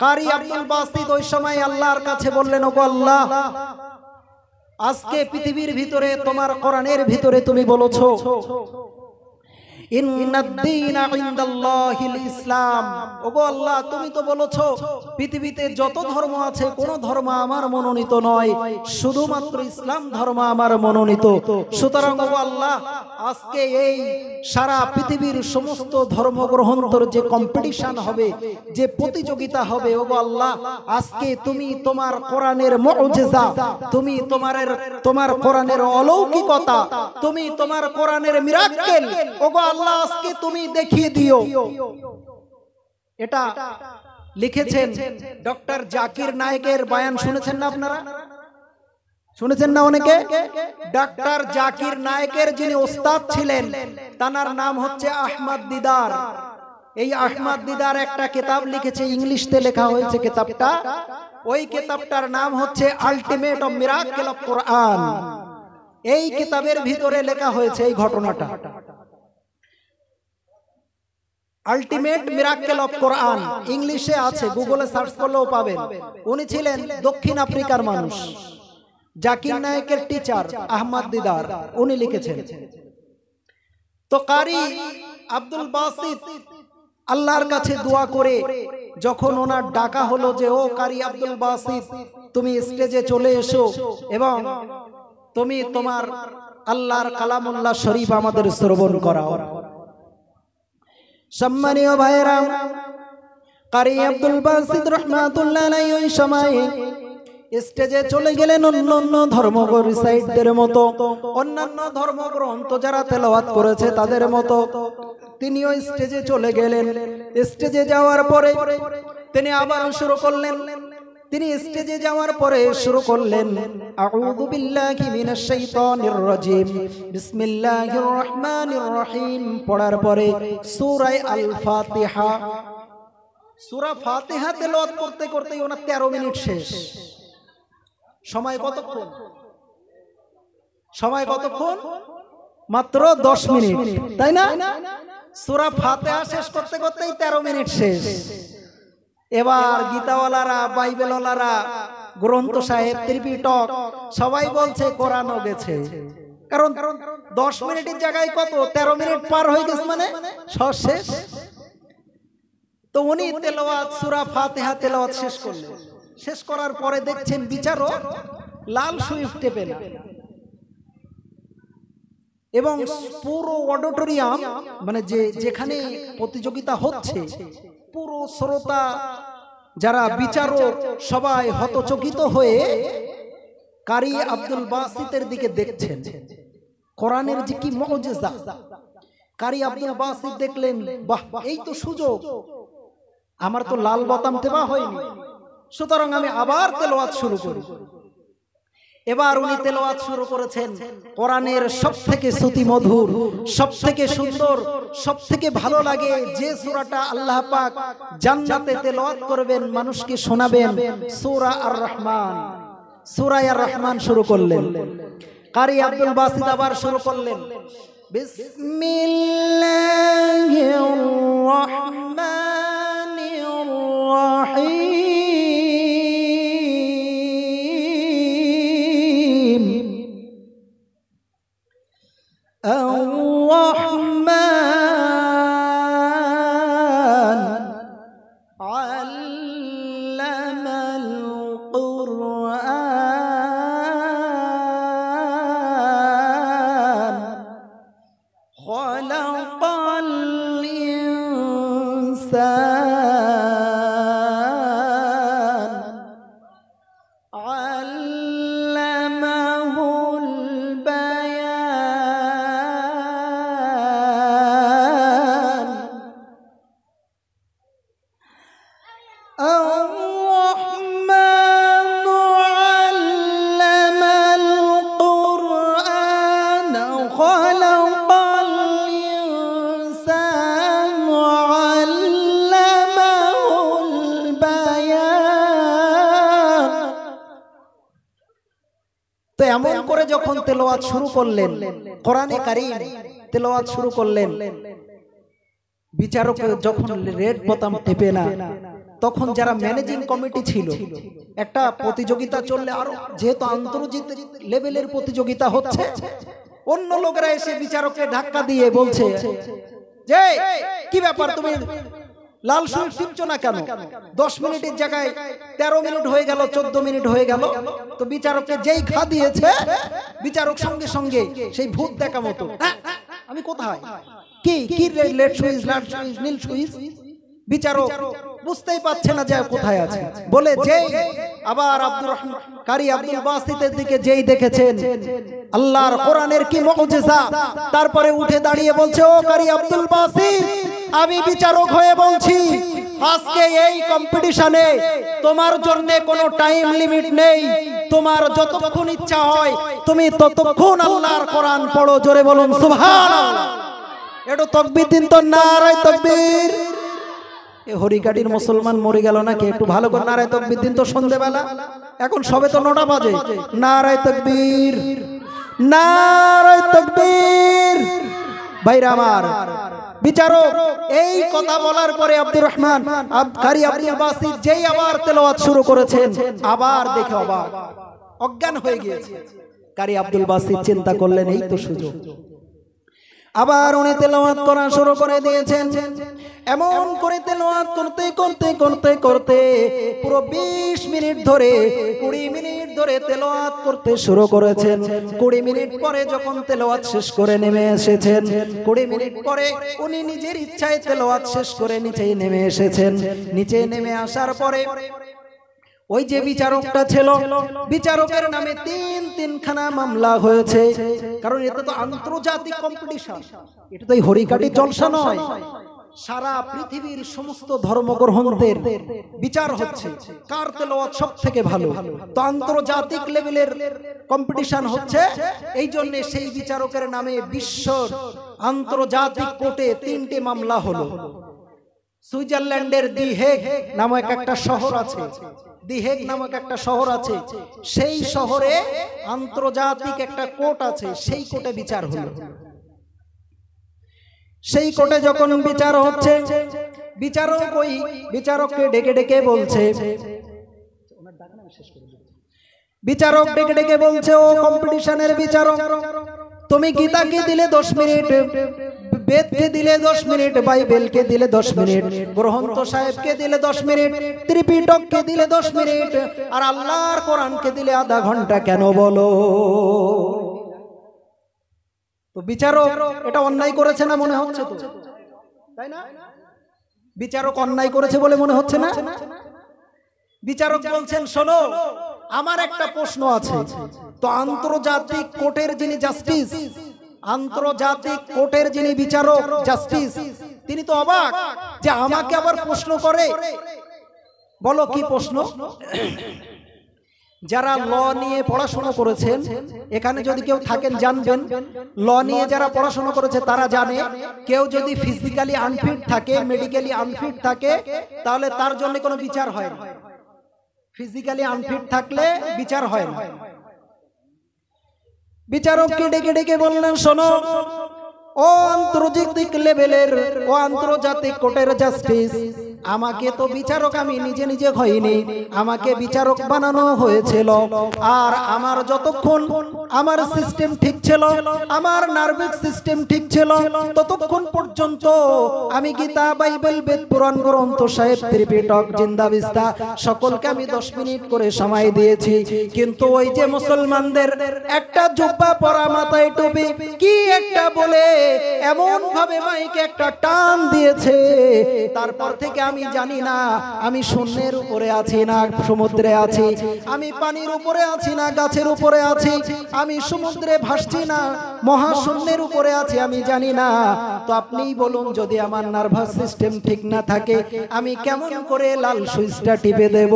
কারি আব্দুল বাসিত ওই সময় আল্লাহর কাছে বললেন, ওগো আল্লাহ, আজকে পৃথিবীর ভিতরে তোমার কোরআনের ভিতরে তুমি বলেছো ইন্নাদ-দীনা ইনদাল্লাহিল ইসলাম। ওগো আল্লাহ, তুমি তো বলেছো পৃথিবীতে যত ধর্ম আছে কোন ধর্ম আমার মনোনীত নয়, শুধুমাত্র ইসলাম ধর্ম আমার মনোনীত। সুতরাং ওগো আল্লাহ, আজকে এই সারা পৃথিবীর সমস্ত ধর্মগ্রন্থের যে কম্পিটিশন হবে, যে প্রতিযোগিতা হবে, ওগো আল্লাহ, আজকে তুমি তোমার কোরআনের মুজিজা, তুমি তোমার কোরআনের অলৌকিকতা, তুমি তোমার কোরআনের মিরাক্কেল, ওগো আল্লাহ, আজকে তুমি দেখিয়ে দিও। এটা লিখেছেন ডক্টর জাকির নায়েকের বয়ান। শুনেছেন না আপনারা? শুনেছেন না অনেকে? ডক্টর জাকির নায়েকের যিনি ওস্তাদ ছিলেন তার নাম হচ্ছে আহমদ দিদার। এই আহমদ দিদার একটা কিতাব লিখেছে, ইংলিশতে লেখা হয়েছে কিতাবটা। ওই কিতাবটার নাম হচ্ছে আলটিমেট অফ মিরাকেল অফ কোরআন। এই কিতাবের ভিতরে লেখা হয়েছে এই ঘটনাটা, আলটিমেট মিরাকেল অফ কোরআন। ইংলিশে আছে, গুগলে সার্চ করলেও পাবেন। উনি ছিলেন দক্ষিণ আফ্রিকার মানুষ, জাকির নায়েকের টিচার আহমদ দিদার, উনি লিখেছেন। তো কারি আব্দুল বাসিত আল্লাহর কাছে দোয়া করে যখন ওনার ডাকা হলো যে ও কারি আব্দুল বাসিত, তুমি স্টেজে চলে এসো এবং তুমি তোমার আল্লাহর কালামুল্লাহ শরীফ আমাদের শ্রবণ করাও। সম্মানীয় ভাইরা, কারি আব্দুল বাসিত রাহমাতুল্লাহ আলাইহি ওই সময় স্টেজে চলে গেলেন। অন্যান্য ধর্মগ্রন্থীদের মতো, অন্যান্য ধর্মগ্রন্থ যারা তেলাওয়াত করেছে তাদের মতো তিনিও স্টেজে চলে গেলেন। স্টেজে যাওয়ার পরে তিনি আবার শুরু করলেন। তিনি স্টেজে যাওয়ার পরে শুরু করলেন, আউযু বিল্লাহি মিনাশ শাইতানির রাজিম, বিসমিল্লাহির রহমানির রহিম পড়ার পরে সূরা আল ফাতিহা, সূরা ফাতিহা তেলাওয়াত করতে করতে ওনার 13 মিনিট শেষ। সময় কতক্ষণ? সময় কতক্ষণ? মাত্র 10 মিনিট, তাই না? সূরা ফাতিহা শেষ করতে করতেই 13 মিনিট শেষ। এবার গীতাওয়ালারা, বাইবেলওয়ালারা, গ্রন্থ সাহেব, ত্রিপিটক সবাই বলছে কোরআনও গেছে। কারণ 10 মিনিটের জায়গায় কত 13 মিনিট পার হয়ে গেছে, মানে সব শেষ। তো উনি তেলাওয়াত সূরা ফাতিহা তেলাওয়াত শেষ করলেন। শেষ করার পরে দেখছেন বিচারক লাল সুইচ টেপে না, এবং পুরো অডিটোরিয়াম মানে যেখানে প্রতিযোগিতা হচ্ছে পুরো শ্রোতা যারা বিচারক সবাই হতচকিত হয়ে কারি আব্দুল বাসিতের দিকে দেখছেন। কোরআনের যে কি মুজিজা! কারি আব্দুল বাসিত দেখলেন, বাহ, এই তো সুযোগ, আমার তো লাল বোতাম টেপা হয়নি, সুতরাং আমি আবার তেলাওয়াত শুরু করি। এবার উনি তেলাওয়াত শুরু করেছেন কোরআনের সবথেকে শ্রুতি মধুর, সবথেকে সুন্দর, সবথেকে ভালো লাগে যে সূরাটা আল্লাহ পাক জান্নাতে তেলাওয়াত করবেন, মানুষকে শোনাবেন, সূরা আর রহমান। সূরা আর রহমান শুরু করলেন। কারি আব্দুল বাসিত আবার শুরু করলেন, বিসমিল্লাহির রহমানির রহিম আর-রহমান আল্লামাল কুরআন খালাকাল ইনসান আল্লামাহুল বায়ান الرحمن علم القرآن خلق الإنسان علمه البيان। তো এমন করে যখন তেলাওয়াত শুরু করলেন, কোরআনে কারীম তেলাওয়াত শুরু করলেন, বিচারক যখন রেড বোতাম টেপে না, তখন যারা ম্যানেজিং কমিটি ছিল, একটা প্রতিযোগিতা চললে, আরো যেহেতু আন্তর্জাতিক লেভেলের প্রতিযোগিতা হচ্ছে, অন্য লোকেরা এসে বিচারককে ধাক্কা দিয়ে বলছে যে কি ব্যাপার, তুমি লাল সুইচ টিপছো না কেন? 10 মিনিটের জায়গায় 13 মিনিট হয়ে গেল, 14 মিনিট হয়ে গেল। তো বিচারককে যেই ঘা দিয়েছে, বিচারক সঙ্গে সঙ্গে সেই ভূত দেখা মতো, আমি কোথায়, কি কি লেট সুইচ, লাল সুইচ, নীল সুইচ, বিচারক বুঝতেই পারছে না যে কোথায় আছে। বলে যেই আবার আব্দুর রহমান কারি আব্দুল বাসিতের দিকে যেই দেখেছেন আল্লাহর কোরআনের কি মুজিজা, তারপরে উঠে দাঁড়িয়ে বলছে, ও কারি আব্দুল বাসিত, আমি বিচারক হয়ে বলছি, আজকে এই কম্পিটিশনে তোমার জন্য কোনো টাইম লিমিট নেই, তোমার যতক্ষণ ইচ্ছা হয় তুমি ততক্ষণ আল্লাহর কোরআন পড়ো। জোরে বলুন সুবহানাল্লাহ। একটু তাকবীর দিন তো, নারায়ে তাকবীর। হরিকাটির মুসলমান মরে গেল নাকি? একটু ভালো করে নারায়ে তাকবীর দিন তো। সন্ধ্যেবেলা, এখন সবে তো 9টা বাজে। নারায়ে তাকবীর, নারায়ে তাকবীর। ভাইরা আমার, বিচারক এই কথা বলার পরে আব্দুর রহমান কারি আব্দুল বাসিত যেই আবার তেলাওয়াত শুরু করেছেন, আবার দেখে অবাক, অজ্ঞান হয়ে গিয়েছে। কারি আব্দুল বাসিত চিন্তা করলেন, এই তো সুযোগ। আবার উনি তেলাওয়াত করা শুরু করে দিয়েছেন। এমন করে তেলাওয়াত করতে করতে করতে করতে পুরো 20 মিনিট ধরে, 20 মিনিট ধরে তেলাওয়াত করতে শুরু করেছেন। 20 মিনিট পরে যখন তেলাওয়াত শেষ করে নেমে এসেছেন, 20 মিনিট পরে উনি নিজের ইচ্ছায় তেলাওয়াত শেষ করে নিচেই নেমে এসেছেন। নিচে নেমে আসার পরে ওই যে বিচারকটা ছিল, বিচারকের নামে তিনখানা মামলা হয়েছে। কারণ এটা তো আন্তর্জাতিক কম্পিটিশন, এটা তো এই হরিকাটি জলসা নয়, সারা পৃথিবীর সমস্ত ধর্মগ্রহণদের বিচার হচ্ছে কার তেলাওয়াত সবথেকে ভালো। তো আন্তর্জাতিক লেভেলের কম্পিটিশন হচ্ছে, এই জন্য সেই বিচারকের নামে বিশ্ব আন্তর্জাতিক কোর্টে 3টে মামলা হলো। সুইজারল্যান্ডের দি হেগ নামক একটা শহর আছে, দি হেগ নামক একটা শহর আছে, সেই শহরে আন্তর্জাতিক একটা কোর্ট আছে, সেই কোর্টে বিচার হলো। সেই কোর্টে যখন বিচার হচ্ছে, বিচারক ওই বিচারককে ডেকে ডেকে বলছে, বিচারক ডেকে ডেকে বলছে, ও কম্পিটিশনের বিচারক, তুমি গীতাকে দিলে 10 মিনিট, বেদকে দিলে 10 মিনিট, বাইবেলকে দিলে 10 মিনিট, গ্রন্থ সাহেবকে দিলে 10 মিনিট, ত্রিপিটককে দিলে 10 মিনিট, আর আল্লাহর কোরআনকে দিলে আধা ঘন্টা কেন বলো? তো বিচারক এটা অন্যায় করেছে না মনে হচ্ছে তো, তাই না? বিচারক অন্যায় করেছে বলে মনে হচ্ছে না? বিচারক বলছেন, শোনো আমার একটা প্রশ্ন আছে। তো আন্তর্জাতিক কোর্টের যিনি জাস্টিস, আন্তর্জাতিক কোর্টের যিনি বিচারক জাস্টিস, তিনি তো অবাক যে আমাকে আবার প্রশ্ন করে। বলো কি প্রশ্ন? যারা ল নিয়ে পড়াশোনা করেছেন এখানে যদি কেউ থাকেন জানবেন, ল নিয়ে যারা পড়াশোনা করেছে তারা জানে কেউ যদি ফিজিক্যালি আনফিট থাকে, মেডিকেলি আনফিট থাকে, তাহলে তার জন্য কোনো বিচার হয় না। ফিজিক্যালি আনফিট থাকলে বিচার হয় না। বিচারককে ডেকে ডেকে বললেন, শোনো ও আন্তর্জাতিক লেভেলের, ও আন্তর্জাতিক কোর্টের জাস্টিস, আমাকে তো বিচারক আমি নিজে নিজে হইনি, আমাকে বিচারক বানানো হয়েছিল। আর আমার যতক্ষণ আমার সিস্টেম ঠিক ছিল, আমার নার্ভিক সিস্টেম ঠিক ছিল, ততক্ষণ পর্যন্ত আমি গীতা, বাইবেল, বেদ, পুরাণ গ্রন্থ সাহেব, ত্রিপিটক, জিন্দাবিস্তা সকলকে আমি 10 মিনিট করে সময় দিয়েছি। কিন্তু ওই যে মুসলমানদের একটা জুব্বা পরা, মাথায় টুপি, কি একটা বলে এমন ভাবে মাইকে একটা টান দিয়েছে, তারপর থেকে আমি জানি না আমি শূন্যের উপরে আছি না সমুদ্রে আছি, আমি পানির উপরে আছি না গাছের উপরে আছি, আমি সমুদ্রে ভাসছি না মহাশূন্যের উপরে আছি, আমি জানি না। তো আপনিই বলুন, যদি আমার নার্ভাস সিস্টেম ঠিক না থাকে আমি কেমন করে লাল সুইচটা টিপে দেব?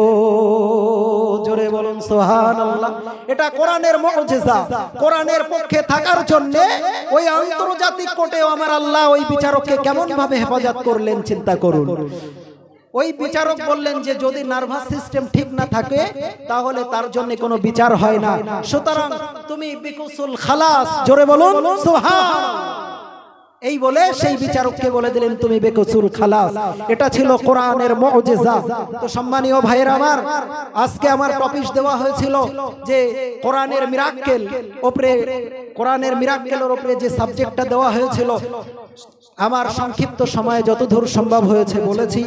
জোরে বলুন সুবহানাল্লাহ। এটা কোরআনের মুজিজা। কোরআনের পক্ষে থাকার জন্য ওই আন্তর্জাতিক কোর্টেও আমার আল্লাহ ওই বিচারককে কেমন ভাবে হেফাজত করলেন চিন্তা করুন। ওই বিচারক বললেন যে যদি নার্ভাস সিস্টেম ঠিক না থাকে তাহলে তার জন্য কোনো বিচার হয় না, সুতরাং তুমি বিকুসুল খালাস। জোরে বলুন সুবহানাল্লাহ। এই বলে সেই বিচারককে বলে দিলেন তুমি বেকসুল খালাস। এটা ছিল কোরআনের মুজিজা। তো সম্মানীয় ভাইয়েরা আমার, আজকে আমার টপিক দেওয়া হয়েছিল যে কোরআনের মিরাক্কেল উপরে, কোরআনের মিরাক্কেলের উপরে যে সাবজেক্টটা দেওয়া হয়েছিল, আমার সংক্ষিপ্ত সময়ে যতদূর সম্ভব হয়েছে বলেছি।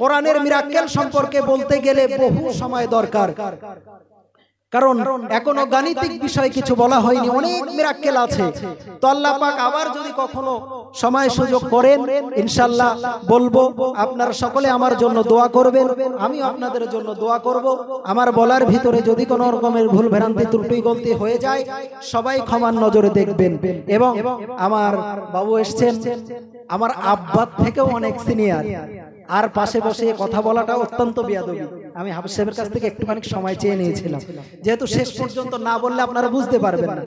কোরআনের মিরাক্কেল সম্পর্কে বলতে গেলে বহু সময় দরকার, কারণ এখনো গাণিতিক বিষয় কিছু বলা হয়নি, অনেক মিরাক্কেল আছে। তো আল্লাহ পাক আবার যদি কখনো সময় সুযোগ করেন ইনশাআল্লাহ বলবো। আপনারা সকলে আমার জন্য দোয়া করবেন, আমি আপনাদের জন্য দোয়া করব। আমার বলার ভিতরে যদি কোনো রকমের ভুল ভ্রান্তি ত্রুটি গলতি হয়ে যায় সবাই ক্ষমার নজরে দেখবেন। এবং আমার বাবু এসেছেন আমার আব্বার থেকেও অনেক সিনিয়র, আর পাশে বসে কথা বলাটা অত্যন্ত বেয়াদবি। আমি হাফেজ সাহেবের কাছ থেকে একটুখানি সময় চেয়ে নিয়েছিলাম, যেহেতু শেষ পর্যন্ত না বললে আপনারা বুঝতে পারবেন না।